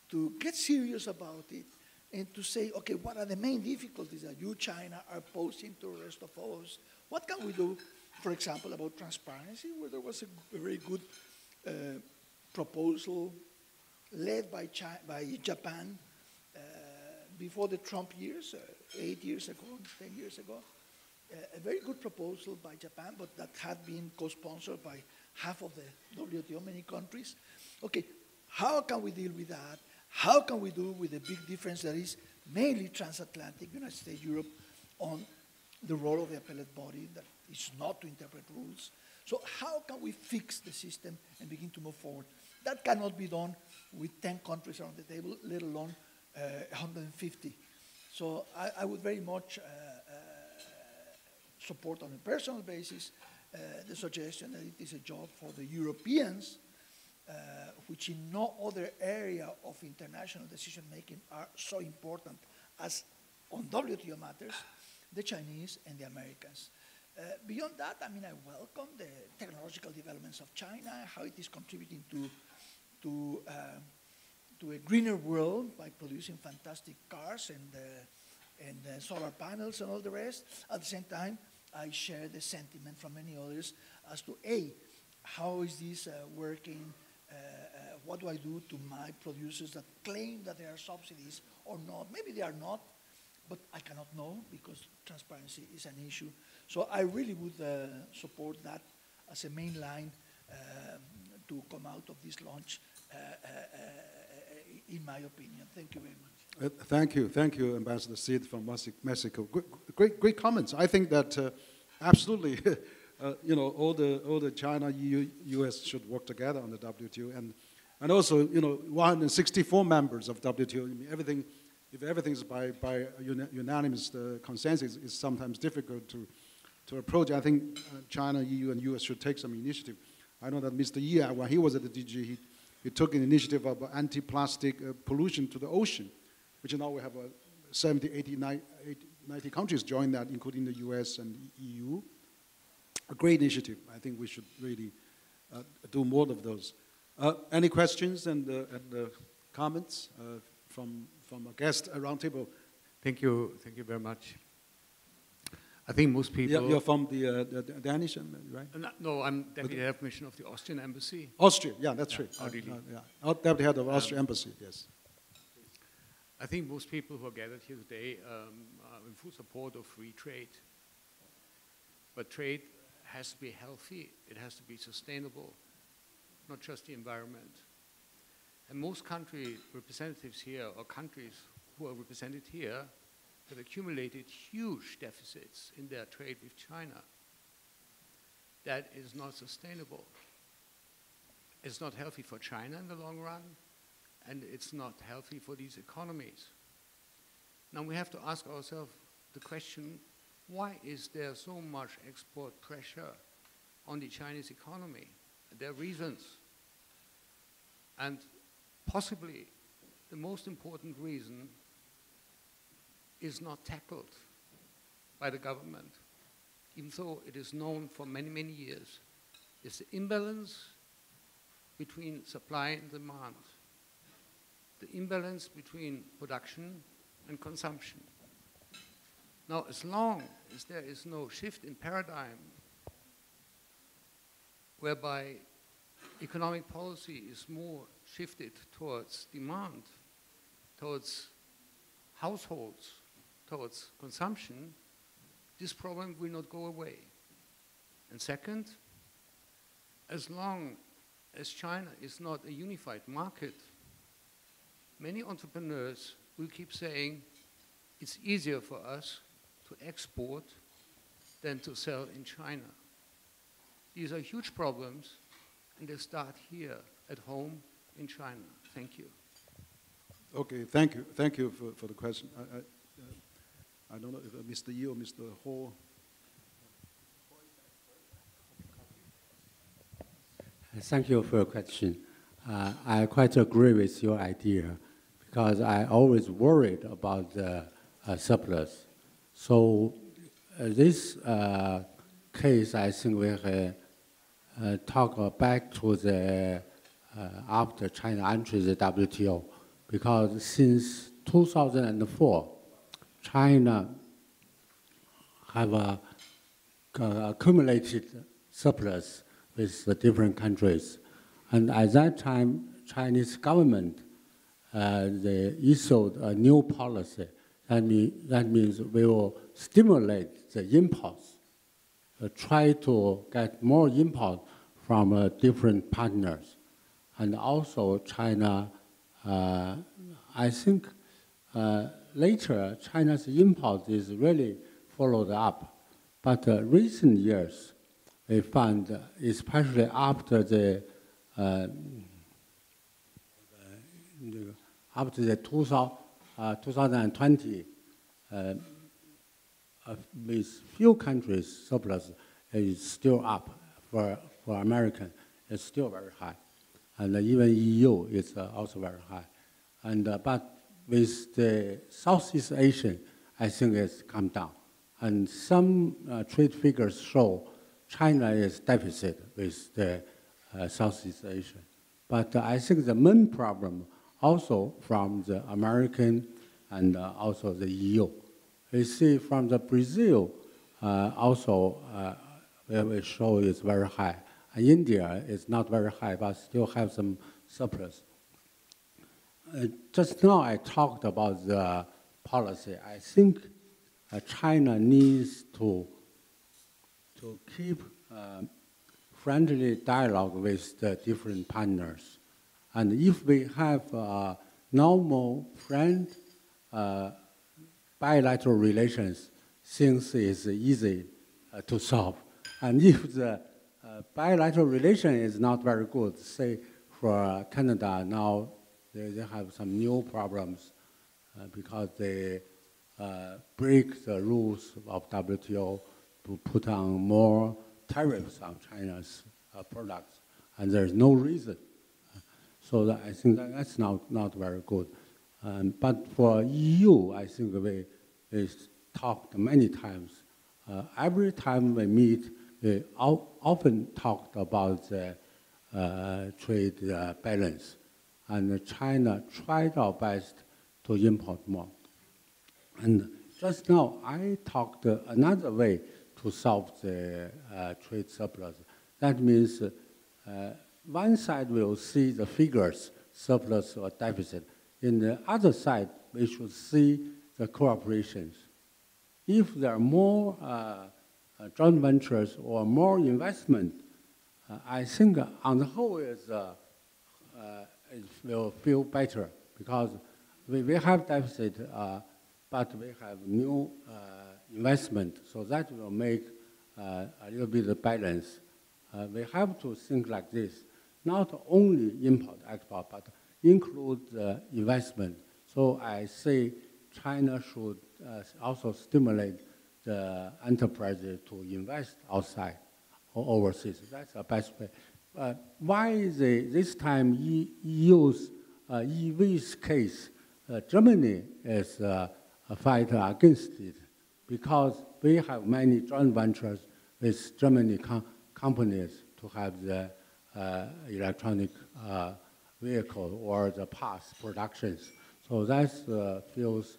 to get serious about it and to say, okay, what are the main difficulties that you, China, are posing to the rest of us? What can we do, for example, about transparency, where there was a very good proposal led by Japan before the Trump years, 8 years ago, 10 years ago. A very good proposal by Japan, but that had been co-sponsored by half of the WTO, many countries. Okay, how can we deal with that? How can we do with the big difference that is mainly transatlantic, United States, Europe, on the role of the appellate body that is not to interpret rules? So how can we fix the system and begin to move forward? That cannot be done with 10 countries around the table, let alone 150. So I would very much support on a personal basis the suggestion that it is a job for the Europeans, which in no other area of international decision-making are so important as on WTO matters, the Chinese and the Americans. Beyond that, I mean, I welcome the technological developments of China, how it is contributing to a greener world by producing fantastic cars and solar panels and all the rest. At the same time, I share the sentiment from many others as to, A, how is this working what do I do to my producers that claim that there are subsidies or not? Maybe they are not, but I cannot know because transparency is an issue. So I really would support that as a main line to come out of this launch, in my opinion. Thank you very much. Thank you, Ambassador Sid from Mexico. Great comments. I think that absolutely, all the China, EU, US should work together on the WTO, and also, 164 members of WTO. I mean, if everything's by unanimous consensus, it's sometimes difficult to approach. I think China, EU, and US should take some initiative. I know that Mr. Yi, when he was at the DG, he took an initiative of anti-plastic pollution to the ocean, which now we have 70, 80, 90 countries join that, including the US and EU. A great initiative. I think we should really do more of those. Any questions and comments from a guest roundtable? Thank you very much. I think most people... You're from the Danish, right? No, I'm Deputy Head of Mission of the Austrian Embassy. Austria, yeah, that's right. Really. Deputy Head of Austrian Embassy, yes. I think most people who are gathered here today are in full support of free trade. But trade has to be healthy, it has to be sustainable, not just the environment. And most country representatives here, or countries who are represented here, have accumulated huge deficits in their trade with China. That is not sustainable. It's not healthy for China in the long run, and it's not healthy for these economies. Now we have to ask ourselves the question, why is there so much export pressure on the Chinese economy? There are reasons. And possibly the most important reason is not tackled by the government, even though it is known for many, many years. It's the imbalance between supply and demand, the imbalance between production and consumption. Now, as long as there is no shift in paradigm whereby economic policy is more shifted towards demand, towards households, towards consumption, this problem will not go away. And second, as long as China is not a unified market, many entrepreneurs will keep saying it's easier for us to export than to sell in China. These are huge problems, and they start here at home in China. Thank you. Okay, thank you. Thank you for the question. I don't know if Mr. Yi or Mr. Ho. Thank you for your question. I quite agree with your idea because I always worried about the surplus. So this case, I think we can talk back to the after China entered the WTO, because since 2004, China have accumulated surplus with the different countries. And at that time, Chinese government, they issued a new policy. That means we will stimulate the imports, try to get more import from different partners. And also China, I think later China's import is really followed up. But recent years, we found, especially after the 2020, with few countries surplus is still up. For American, it's still very high, and even EU is also very high. And but with the Southeast Asian, I think it's come down. And some trade figures show China is deficit with the Southeast Asia. But I think the main problem also from the American and also the EU. We see from the Brazil also where we show is very high, India is not very high, but still have some surplus. Just now I talked about the policy. I think China needs to keep friendly dialogue with the different partners. And if we have normal friend bilateral relations, things is easy to solve. And if the bilateral relation is not very good, say for Canada now, they have some new problems because they break the rules of WTO to put on more tariffs on China's products, and there's no reason. So that I think that's not very good. But for EU, I think we talked many times. Every time we meet, we often talked about the trade balance. And China tried our best to import more. And just now, I talked another way to solve the trade surplus. That means one side will see the figures, surplus or deficit. In the other side, we should see the cooperations. If there are more joint ventures or more investment, I think on the whole it will feel better because we have deficit, but we have new investment, so that will make a little bit of balance. We have to think like this, not only import, export, but include the investment. So I say China should also stimulate the enterprises to invest outside or overseas. That's the best way. Why this time EU's EV's case, Germany is a fighter against it because we have many joint ventures with Germany companies to have the electronic vehicle or the parts productions. So that feels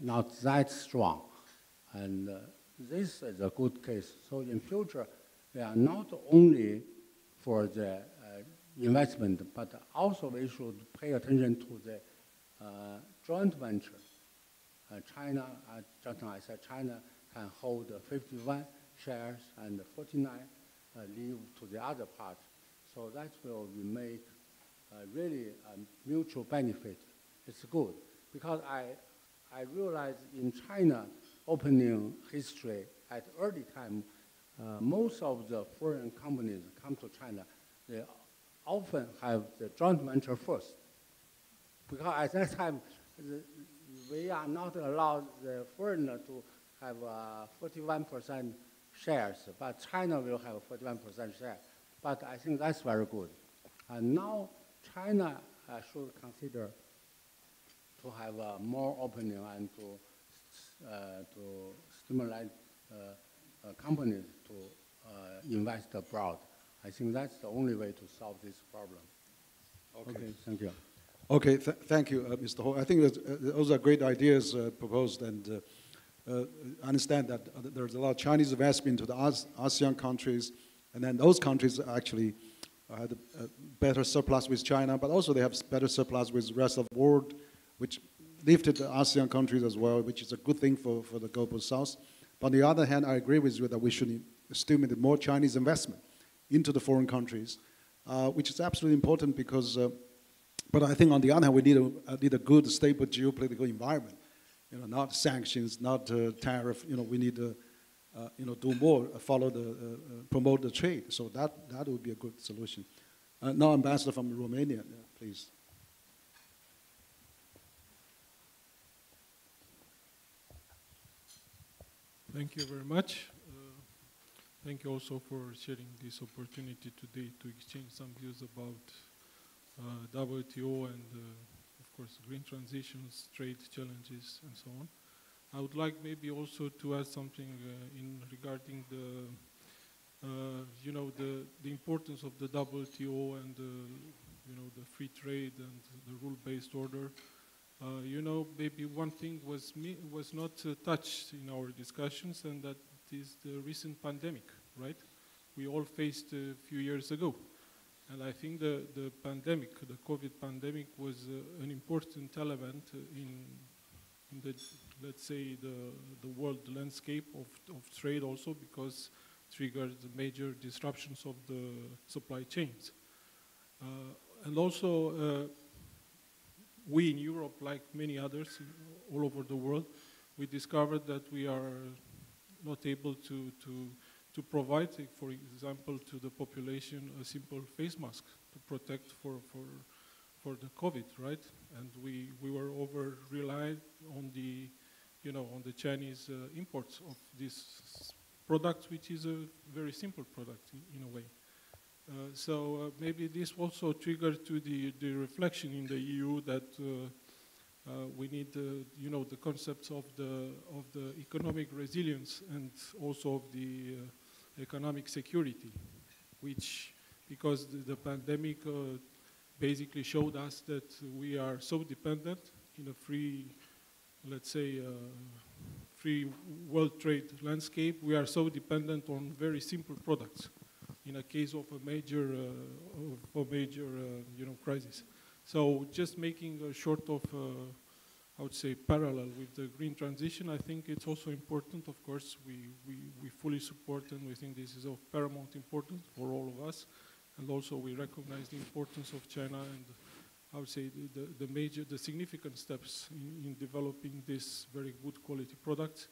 not that strong. And this is a good case. So in future, we are not only for the investment, but also we should pay attention to the joint venture. China, just now I said China can hold 51 shares and 49 leave to the other part. So that will make really a mutual benefit. It's good because I realized in China opening history at early time, most of the foreign companies come to China, they often have the joint venture first. Because at that time, we are not allowed the foreigner to have 41% shares, but China will have 41% share. But I think that's very good. And now China should consider to have more opening and to stimulate companies to invest abroad. I think that's the only way to solve this problem. Okay, thank you. Okay, thank you, Mr. Ho. I think those are great ideas proposed, and I understand that there's a lot of Chinese investment into the ASEAN countries, and then those countries actually had a better surplus with China, but also they have better surplus with the rest of the world, which lifted the ASEAN countries as well, which is a good thing for the Global South. But on the other hand, I agree with you that we should stimulate more Chinese investment into the foreign countries, which is absolutely important because, but I think on the other hand, we need a good, stable geopolitical environment. You know, not sanctions, not tariff. You know, we need to, do more, promote the trade. So that would be a good solution. Now, Ambassador from Romania, please. Thank you very much. Thank you also for sharing this opportunity today to exchange some views about WTO and, of course, green transitions, trade challenges, and so on. I would like maybe also to add something regarding the importance of the WTO and the free trade and the rule-based order. Maybe one thing was not touched in our discussions, and that is the recent pandemic, right? we all faced a few years ago. And I think the pandemic, the COVID pandemic, was an important element in the, let's say, the world landscape of trade also, because triggered major disruptions of the supply chains. And also, we in Europe, like many others all over the world, we discovered that we are not able to provide, for example, to the population a simple face mask to protect for the COVID, right? And we were over-reliant on the, on the Chinese imports of this product, which is a very simple product in a way. So maybe this also triggered to the reflection in the EU that we need, the concepts of the economic resilience and also of the economic security, which, because the pandemic basically showed us that we are so dependent in a free, let's say, free world trade landscape. We are so dependent on very simple products in a case of a major, crisis. So just making a short of, I would say, parallel with the green transition, I think it's also important. Of course, we fully support, and we think this is of paramount importance for all of us. And also we recognize the importance of China and, I would say, the significant steps in developing this very good quality product.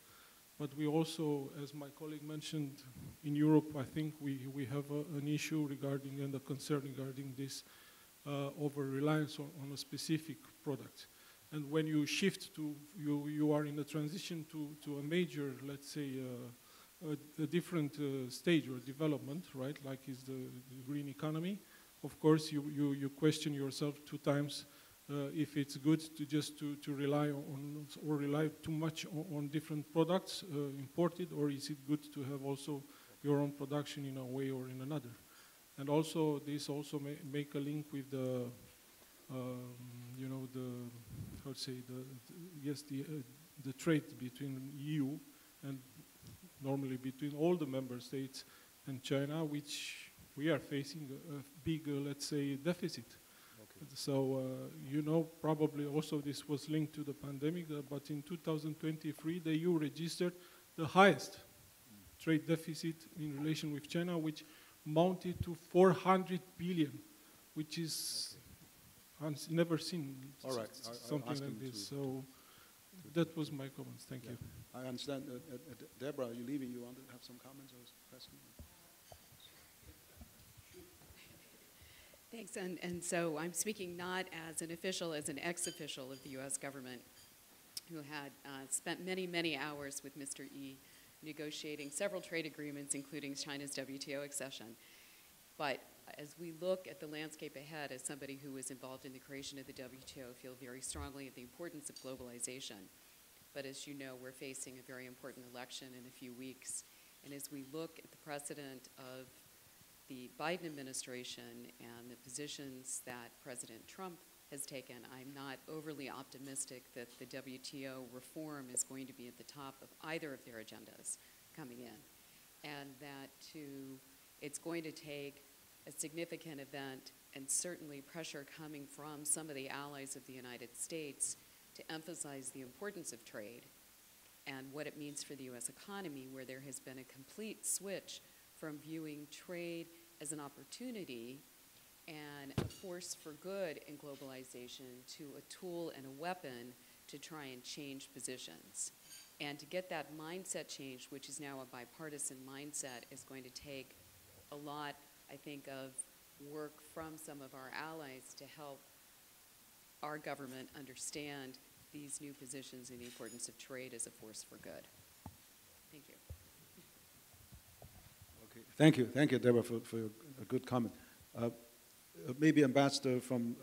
But we also, as my colleague mentioned, in Europe, I think we have an issue regarding and a concern regarding this over-reliance on a specific product. And when you shift to, you are in a transition to a major, let's say, a different stage or development, right, like is the green economy. Of course, you question yourself 2 times if it's good to just to rely on or rely too much on different products imported, or is it good to have also your own production in a way or in another. And also, this also make a link with the, how to say, the trade between EU and normally between all the member states and China, which we are facing a big, let's say, deficit. Okay. So, probably also this was linked to the pandemic, but in 2023, the EU registered the highest trade deficit in relation with China, which mounted to 400 billion, which is never seen something like this. So that was my comments. Thank you. I understand. Deborah, are you leaving? You want to have some comments or question? Thanks. And so I'm speaking not as an official, as an ex-official of the U.S. government who had spent many, many hours with Mr. Yi negotiating several trade agreements, including China's WTO accession. But as we look at the landscape ahead, as somebody who was involved in the creation of the WTO, feel very strongly of the importance of globalization. But as you know, we're facing a very important election in a few weeks. And as we look at the precedent of the Biden administration and the positions that President Trump has taken, I'm not overly optimistic that the WTO reform is going to be at the top of either of their agendas coming in. And that it's going to take a significant event and certainly pressure coming from some of the allies of the United States to emphasize the importance of trade and what it means for the U.S. economy, where there has been a complete switch from viewing trade as an opportunity and a force for good in globalization to a tool and a weapon to try and change positions. And to get that mindset change, which is now a bipartisan mindset, is going to take a lot, I think, of work from some of our allies to help our government understand these new positions and the importance of trade as a force for good. Thank you. Okay. Thank you, Deborah, for a good comment. Maybe Ambassador from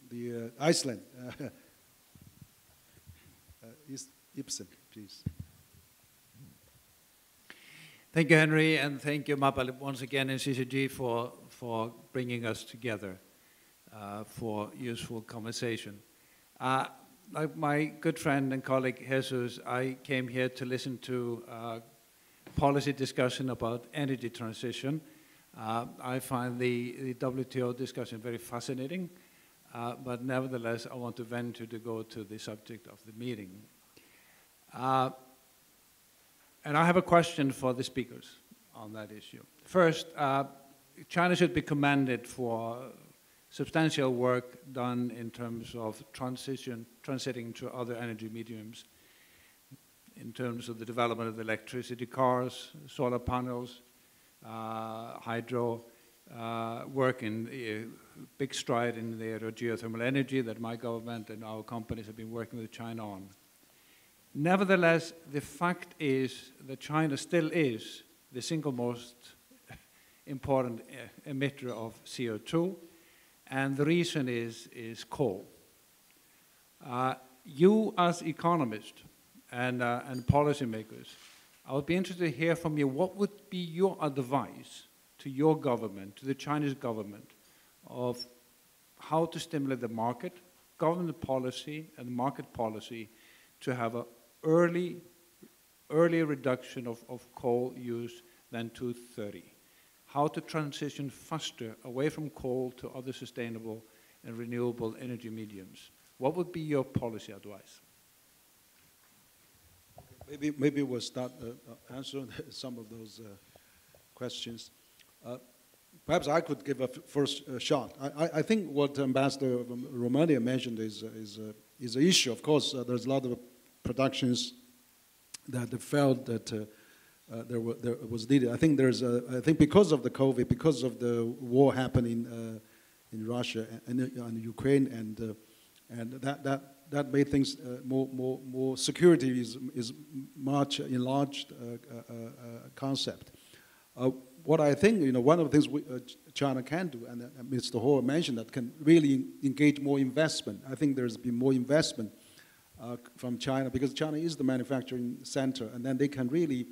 the Iceland, Ibsen, please. Thank you, Henry, and thank you, Mappa, once again in CCG for bringing us together for useful conversation. Like my good friend and colleague Jesus, I came here to listen to policy discussion about energy transition, I find the WTO discussion very fascinating, but nevertheless, I want to venture to go to the subject of the meeting. And I have a question for the speakers on that issue. First, China should be commended for substantial work done in terms of transiting to other energy mediums, in terms of the development of electricity cars, solar panels, hydro, work in a big stride in the area of geothermal energy that my government and our companies have been working with China on. Nevertheless, the fact is that China still is the single most important emitter of CO2, and the reason is coal. You as economists and policymakers, I would be interested to hear from you, what would be your advice to your government, to the Chinese government, of how to stimulate the market, government policy and market policy to have an early reduction of coal use than 2030? How to transition faster away from coal to other sustainable and renewable energy mediums? What would be your policy advice? Maybe we'll start answering some of those questions. Perhaps I could give a first shot. I think what Ambassador Romania mentioned is an issue. Of course, there's a lot of productions that felt that there was needed. I think I think because of the COVID, because of the war happening in Russia and Ukraine, and that made things more security is much enlarged concept. What I think, one of the things China can do, and Mr. Ho mentioned that, can really engage more investment. I think there's been more investment from China, because China is the manufacturing center, and then they can really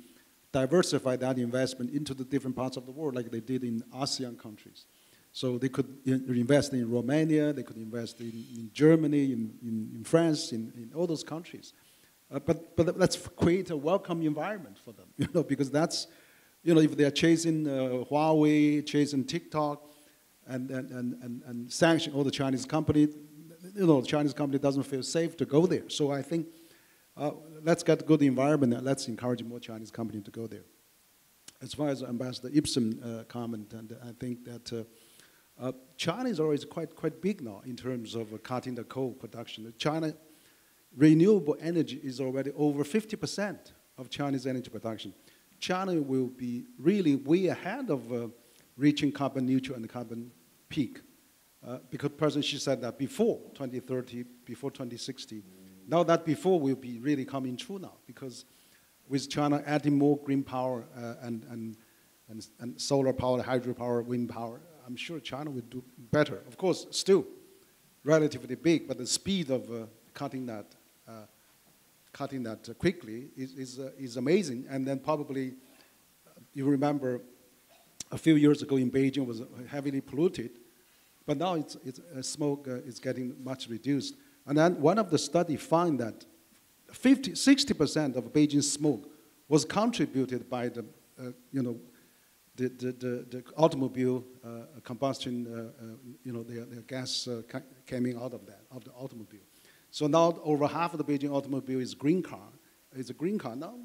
diversify that investment into the different parts of the world, like they did in ASEAN countries. So they could invest in Romania, they could invest in Germany, in France, in all those countries. But let's create a welcome environment for them, because that's, if they're chasing Huawei, chasing TikTok, and sanction all the Chinese company, the Chinese company doesn't feel safe to go there. So I think let's get a good environment and let's encourage more Chinese companies to go there. As far as Ambassador Ibsen comment, and I think that China is always quite big now in terms of cutting the coal production. China renewable energy is already over 50% of Chinese energy production. China will be really way ahead of reaching carbon neutral and carbon peak. Because President Xi said that before 2030, before 2060. Now that before will be really coming true now, because with China adding more green power and solar power, hydropower, wind power, I'm sure China will do better. Of course, still relatively big, but the speed of cutting that quickly is amazing. And then probably, you remember, a few years ago in Beijing was heavily polluted, but now smoke is getting much reduced. And then one of the studies found that 60% of Beijing's smoke was contributed by the automobile combustion, the gas coming out of that, of the automobile. So now over half of the Beijing automobile is green car. It's a green car. Now,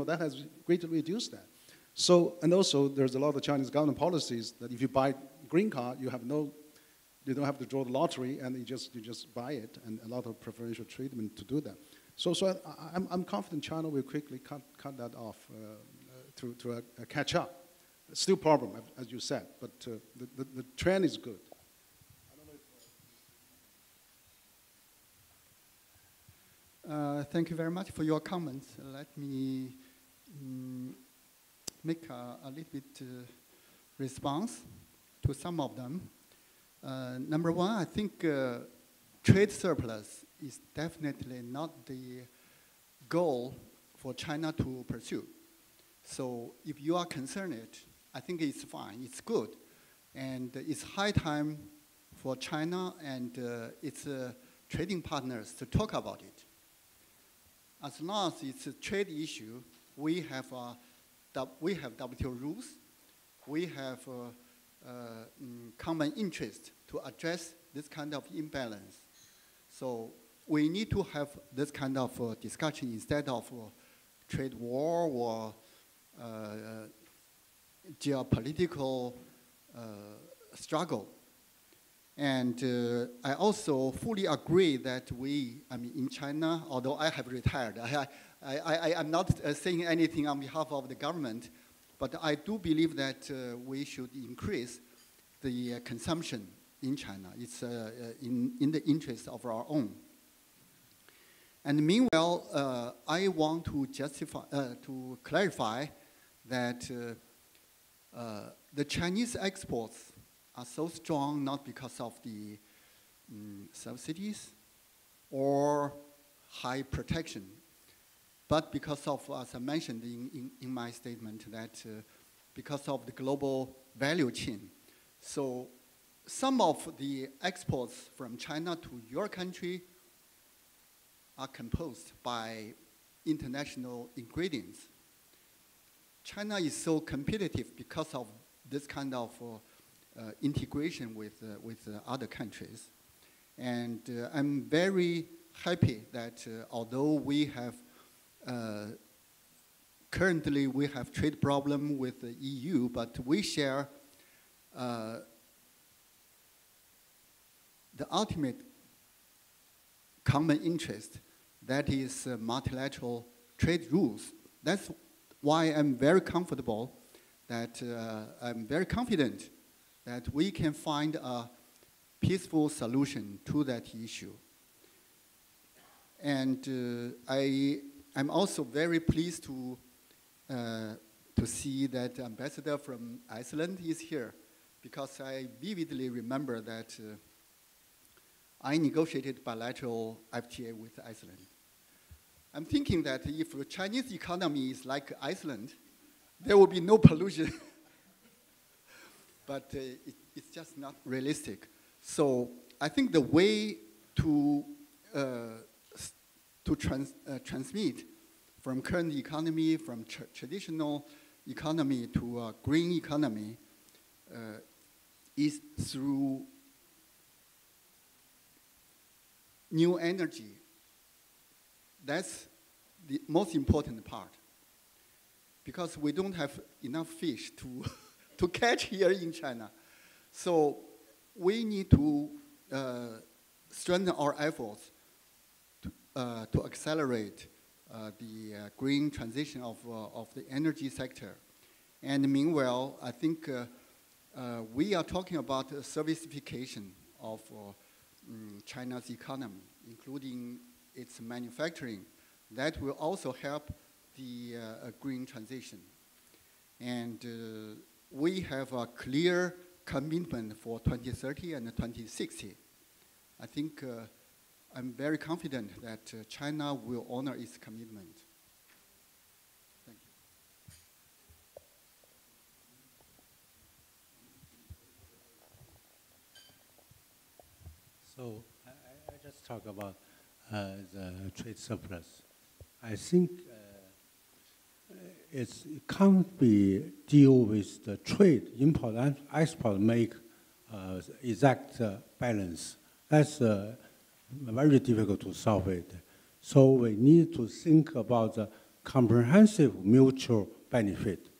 that has greatly reduced that. So, and also there's a lot of Chinese government policies that if you buy green car, you don't have to draw the lottery, and you just buy it, and a lot of preferential treatment to do that. So I'm confident China will quickly cut that off to catch up. Still problem, as you said, but the trend is good. Thank you very much for your comments. Let me make a little bit response to some of them. Number one, I think trade surplus is definitely not the goal for China to pursue. So if you are concerned, I think it's fine, it's good. And it's high time for China and its trading partners to talk about it. As long as it's a trade issue, we have WTO rules, we have common interest to address this kind of imbalance. So we need to have this kind of discussion instead of trade war or geopolitical struggle. And I also fully agree that in China, although I have retired, I'm not saying anything on behalf of the government, but I do believe that we should increase the consumption in China. It's in the interest of our own. And meanwhile, I want to to clarify that the Chinese exports are so strong not because of the subsidies or high protection, but because of, as I mentioned in my statement, that because of the global value chain. So some of the exports from China to your country are composed by international ingredients. China is so competitive because of this kind of integration with other countries. And I'm very happy that although we have currently we have trade problem with the EU, but we share the ultimate common interest, that is multilateral trade rules. That's why I'm very comfortable that I'm very confident that we can find a peaceful solution to that issue. And I'm also very pleased to see that ambassador from Iceland is here, because I vividly remember that I negotiated bilateral FTA with Iceland. I'm thinking that if the Chinese economy is like Iceland, there will be no pollution. But it's just not realistic. So I think the way to transmit from current economy, from traditional economy to a green economy is through new energy. That's the most important part, because we don't have enough fish to catch here in China. So we need to strengthen our efforts to accelerate the green transition of the energy sector. And meanwhile, I think we are talking about servicification of China's economy, including its manufacturing. That will also help the green transition. And we have a clear commitment for 2030 and 2060. I think I'm very confident that China will honor its commitment. Thank you. So I just talk about the trade surplus. I think it can't be deal with the trade, import and export, make exact balance. That's very difficult to solve it. So we need to think about the comprehensive mutual benefit.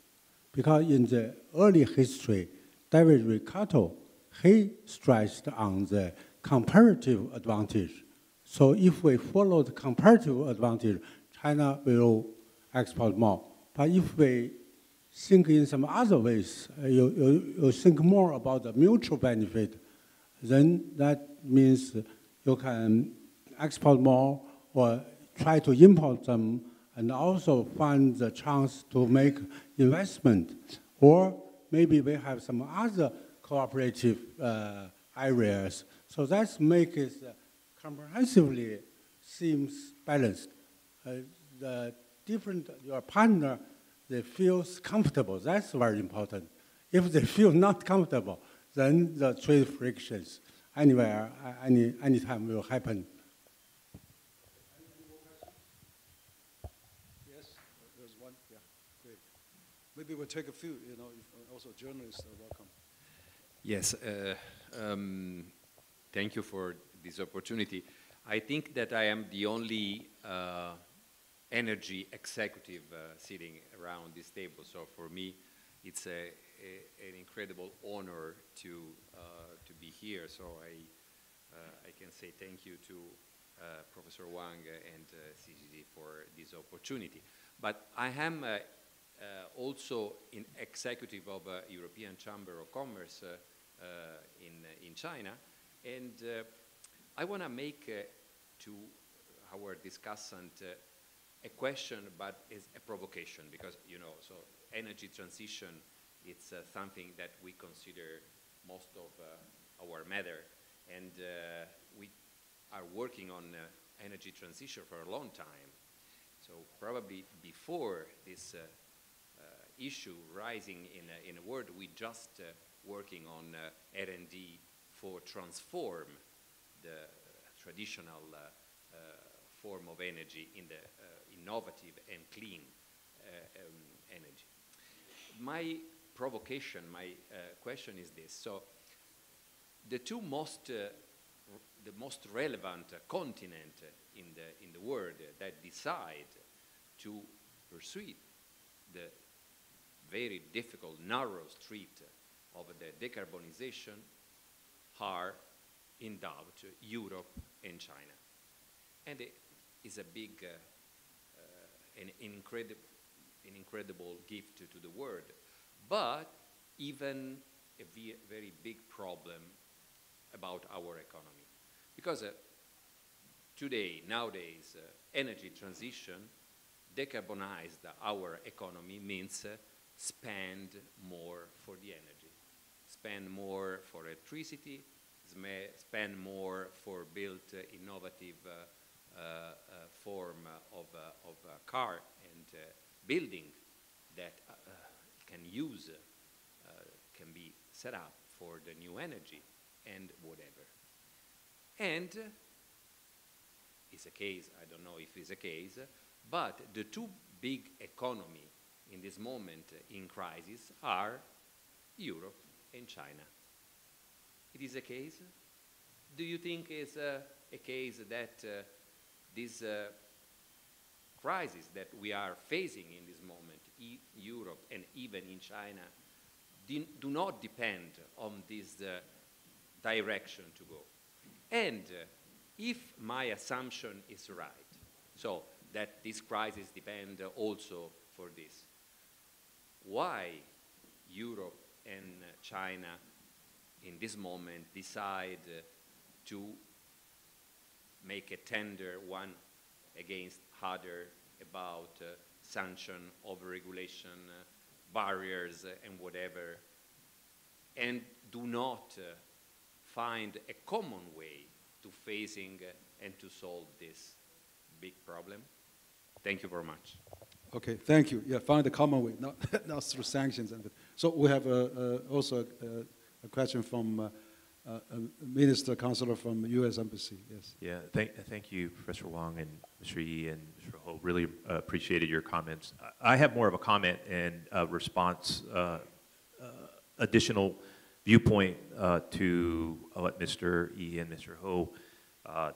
Because in the early history, David Ricardo, he stressed on the comparative advantage. So if we follow the comparative advantage, China will export more. But if we think in some other ways, you think more about the mutual benefit, then that means you can export more or try to import them and also find the chance to make investment. Or maybe we have some other cooperative areas. So that makes it comprehensively seems balanced. Your partner, they feel comfortable. That's very important. If they feel not comfortable, then the trade frictions anywhere, anytime will happen. Yes, there's one. Yeah, great. Maybe we'll take a few. also journalists are welcome. Yes, thank you for this opportunity. I think that I am the only energy executive sitting around this table, so for me it's an incredible honor to be here. So I can say thank you to Professor Wang and CCG for this opportunity. But I am also an executive of European Chamber of Commerce in China, and I want to make to our discussant a question, but is a provocation, because so energy transition, it's something that we consider most of our matter, and we are working on energy transition for a long time. So probably before this issue rising in the world, we just working on R&D for transform the traditional form of energy in the innovative and clean energy. My provocation, my question is this. So the two most relevant continent in the world that decide to pursue the very difficult, narrow street of the decarbonization are, in doubt, Europe and China. And it is a big, an incredible gift to the world, but even a very big problem about our economy. Because nowadays, energy transition, decarbonize our economy means spend more for the energy, spend more for electricity, spend more for build innovative form of car and building that can be set up for the new energy and whatever. And it's a case, I don't know if it's a case, but the two big economies in this moment in crisis are Europe and China. It is a case? Do you think it's a case that this crisis that we are facing in this moment, Europe and even in China, do not depend on this direction to go? And if my assumption is right, so that this crisis depends also for this, why Europe and China in this moment decide to make a tender one against other about sanction, overregulation, barriers, and whatever, and do not find a common way to facing and to solve this big problem? Thank you very much. Okay, thank you. Yeah, find a common way, not through sanctions. So we have also a question from a Minister Counselor from the U.S. Embassy. Yes. Yeah, thank you, Professor Wang and Mr. Yi and Mr. Ho. Really appreciated your comments. I have more of a comment and a response, additional viewpoint to what Mr. Yi and Mr. Ho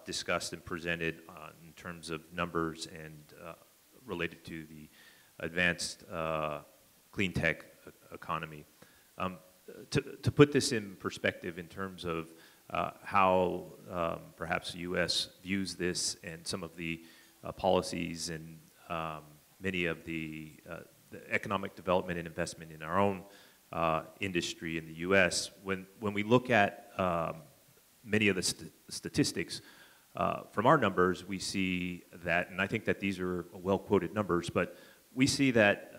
discussed and presented in terms of numbers and related to the advanced clean tech economy. To put this in perspective in terms of how perhaps the U.S. views this and some of the policies and many of the economic development and investment in our own industry in the U.S., when we look at many of the statistics from our numbers, we see that, and I think that these are well-quoted numbers, but we see that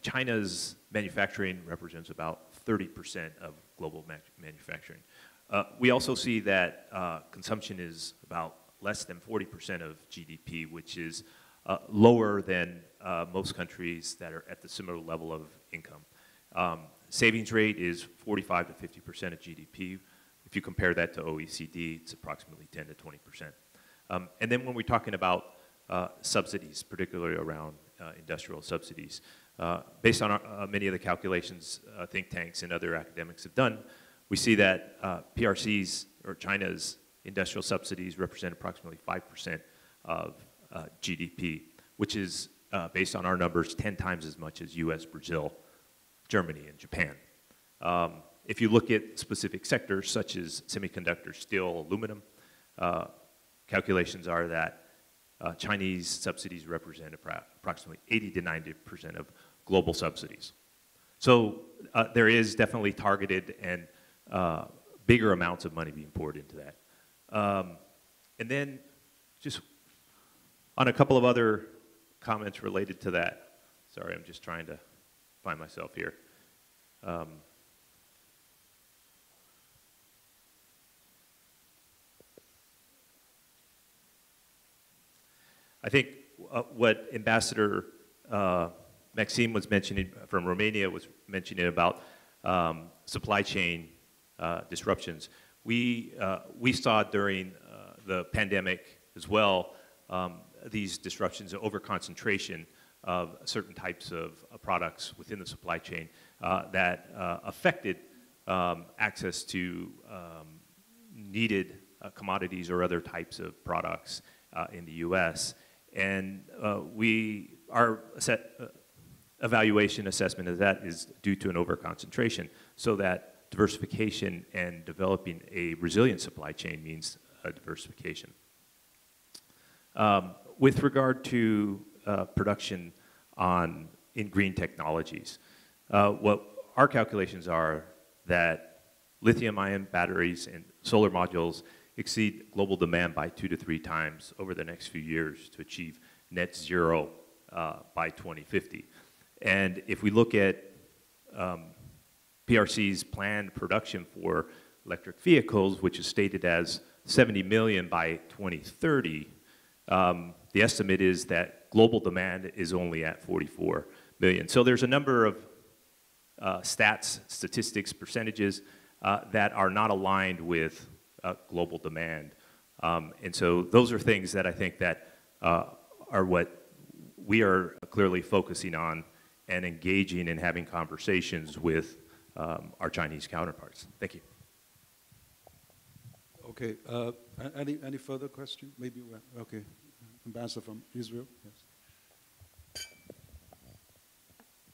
China's manufacturing represents about 30% of global manufacturing. We also see that consumption is about less than 40% of GDP, which is lower than most countries that are at the similar level of income. Savings rate is 45 to 50% of GDP. If you compare that to OECD, it's approximately 10 to 20%. And then when we're talking about subsidies, particularly around industrial subsidies, based on many of the calculations think tanks and other academics have done, we see that PRCs, or China's industrial subsidies, represent approximately 5% of GDP, which is, based on our numbers, 10 times as much as US, Brazil, Germany, and Japan. If you look at specific sectors such as semiconductor, steel, aluminum, calculations are that Chinese subsidies represent approximately 80 to 90% of global subsidies. So there is definitely targeted and bigger amounts of money being poured into that. And then just on a couple of other comments related to that. Sorry, I'm just trying to find myself here. I think what Ambassador Maxime was mentioning from Romania was mentioning about supply chain disruptions. We saw during the pandemic as well these disruptions, over-concentration of certain types of products within the supply chain that affected access to needed commodities or other types of products in the US. And our evaluation assessment of that is due to an over-concentration, so that diversification and developing a resilient supply chain means diversification. With regard to production in green technologies, what our calculations are that lithium-ion batteries and solar modules exceed global demand by 2 to 3 times over the next few years to achieve net zero by 2050. And if we look at PRC's planned production for electric vehicles, which is stated as 70 million by 2030, the estimate is that global demand is only at 44 million. So there's a number of statistics, percentages that are not aligned with global demand. And so those are things that I think that are what we are clearly focusing on and engaging and having conversations with our Chinese counterparts. Thank you. Okay, any further question? Maybe, okay, Ambassador from Israel, yes.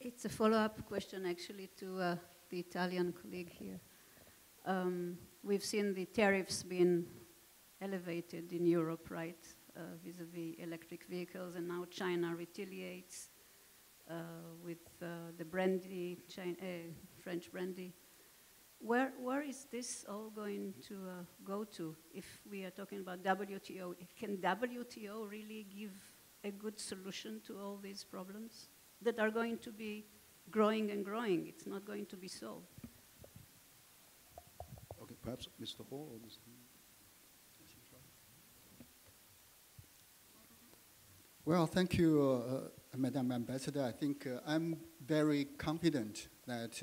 It's a follow-up question actually to the Italian colleague here. We've seen the tariffs being elevated in Europe, right, vis-a-vis electric vehicles, and now China retaliates with the brandy, French brandy. Where is this all going to go to if we are talking about WTO? Can WTO really give a good solution to all these problems that are going to be growing and growing? It's not going to be solved. Okay, perhaps Mr. Ho or Mr. Well, thank you, Madam Ambassador. I think I'm very confident that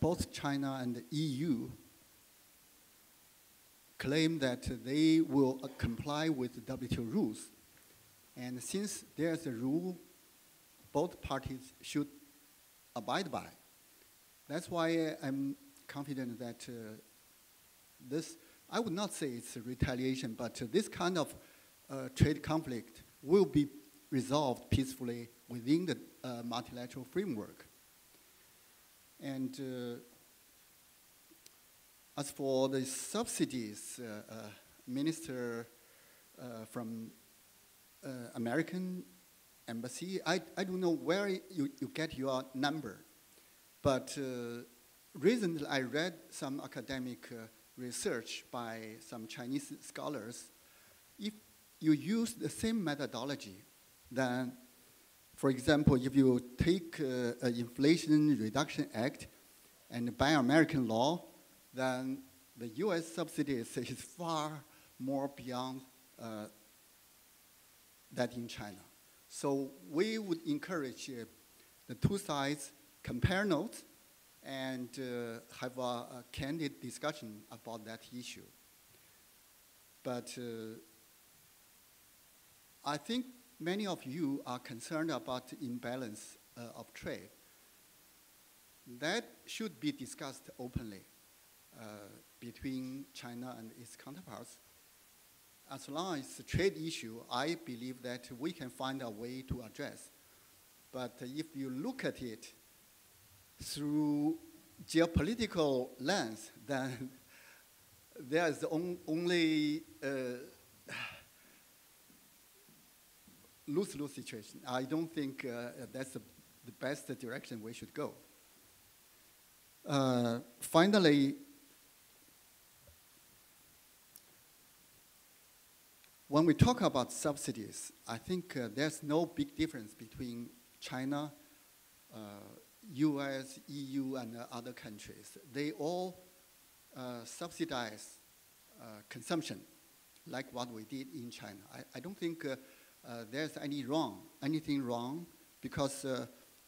both China and the EU claim that they will comply with the WTO rules. And since there's a rule both parties should abide by, that's why I'm confident that this, I would not say it's a retaliation, but this kind of trade conflict will be resolved peacefully within the multilateral framework. And as for the subsidies, Minister from American Embassy, I don't know where you get your number, but recently I read some academic research by some Chinese scholars. If you use the same methodology, then, for example, if you take an Inflation Reduction Act and Buy American law, then the US subsidies is far more beyond that in China. So we would encourage the two sides compare notes and have a candid discussion about that issue. But I think many of you are concerned about the imbalance of trade. That should be discussed openly between China and its counterparts. As long as it's a trade issue, I believe that we can find a way to address. But if you look at it through geopolitical lens, then there is only lose-lose situation. I don't think that's the best direction we should go. Finally, when we talk about subsidies, I think there's no big difference between China, US, EU, and other countries. They all subsidize consumption, like what we did in China. I don't think there's anything wrong, because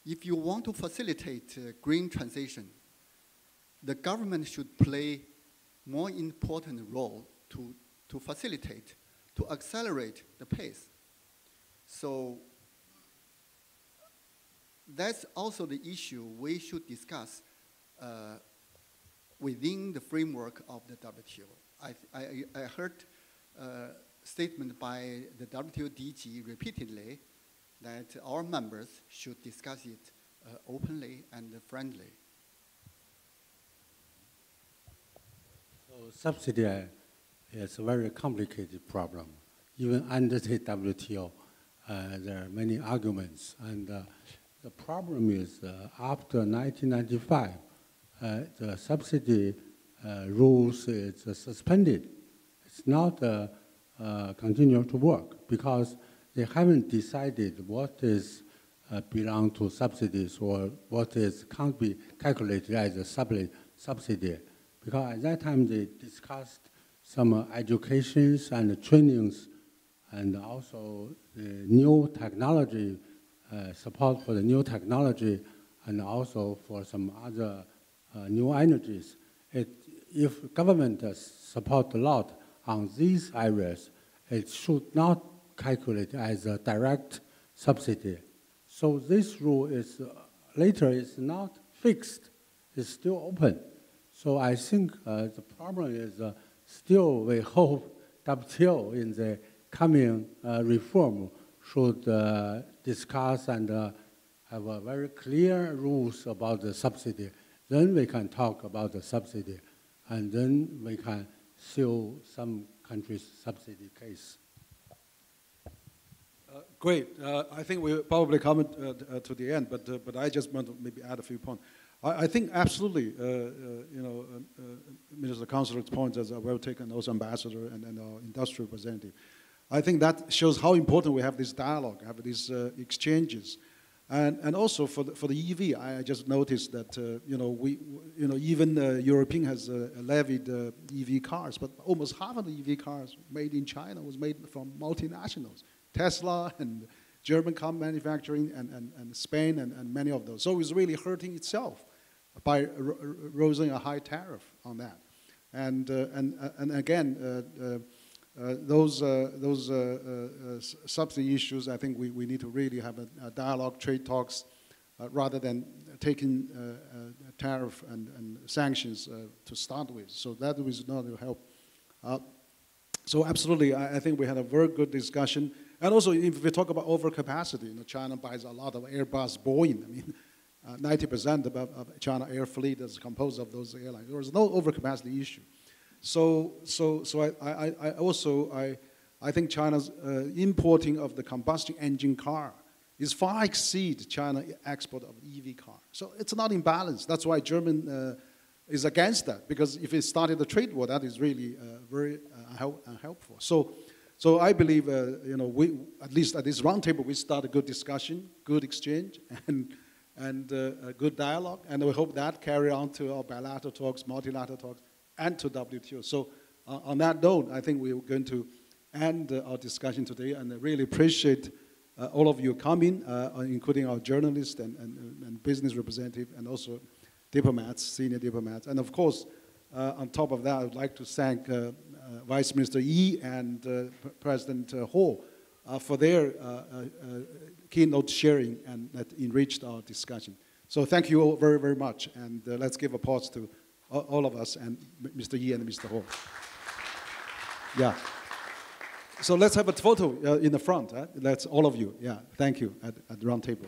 if you want to facilitate green transition, the government should play more important role to facilitate, to accelerate the pace. So that's also the issue we should discuss within the framework of the WTO. I heard a statement by the WTO DG repeatedly that our members should discuss it openly and friendly. So subsidy is a very complicated problem. Even under the WTO, there are many arguments. And the problem is after 1995, the subsidy rules is suspended. It's not continue to work because they haven't decided what is belong to subsidies or what can't be calculated as a subsidy. Because at that time they discussed some educations and trainings and also the new technology, support for the new technology and also for some other new energies. If government support a lot on these areas, it should not calculate as a direct subsidy. So this rule is later is not fixed, it's still open. So I think the problem is still we hope WTO in the coming reform should discuss and have a very clear rules about the subsidy. Then we can talk about the subsidy, and then we can show some countries' subsidy case. Great. I think we'll probably come to the end, but I just want to maybe add a few points. I think absolutely, Minister Councillor's points as well taken, also Ambassador and our industrial representative. I think that shows how important we have this dialogue, have these exchanges. And also for the EV, I just noticed that even European has levied EV cars, but almost half of the EV cars made in China was made from multinationals, Tesla and German car manufacturing and Spain and many of those. So it's really hurting itself by raising a high tariff on that. And again, those subsidy issues, I think we need to really have a dialogue, trade talks, rather than taking tariff and sanctions to start with. So that was not to help. So absolutely, I think we had a very good discussion. And also, if we talk about overcapacity, China buys a lot of Airbus, Boeing. I mean, 90% of China air fleet is composed of those airlines. There was no overcapacity issue. So I think China's importing of the combustion engine car is far exceed China export of EV car. So it's not in balance. That's why German is against that, because if it started a trade war, that is really very unhelpful. So I believe we, at least at this roundtable, we start a good discussion, good exchange, and a good dialogue, and we hope that carry on to our bilateral talks, multilateral talks, and to WTO. So on that note, I think we're going to end our discussion today, and I really appreciate all of you coming, including our journalists and business representative, and also diplomats, senior diplomats. And of course, on top of that, I would like to thank Vice Minister Yi and President Huo for their keynote sharing, and that enriched our discussion. So thank you all very, very much. And let's give applause to all of us and Mr. Yi and Mr. Ho. Yeah. So let's have a photo in the front. That's all of you. Yeah, thank you at the round table.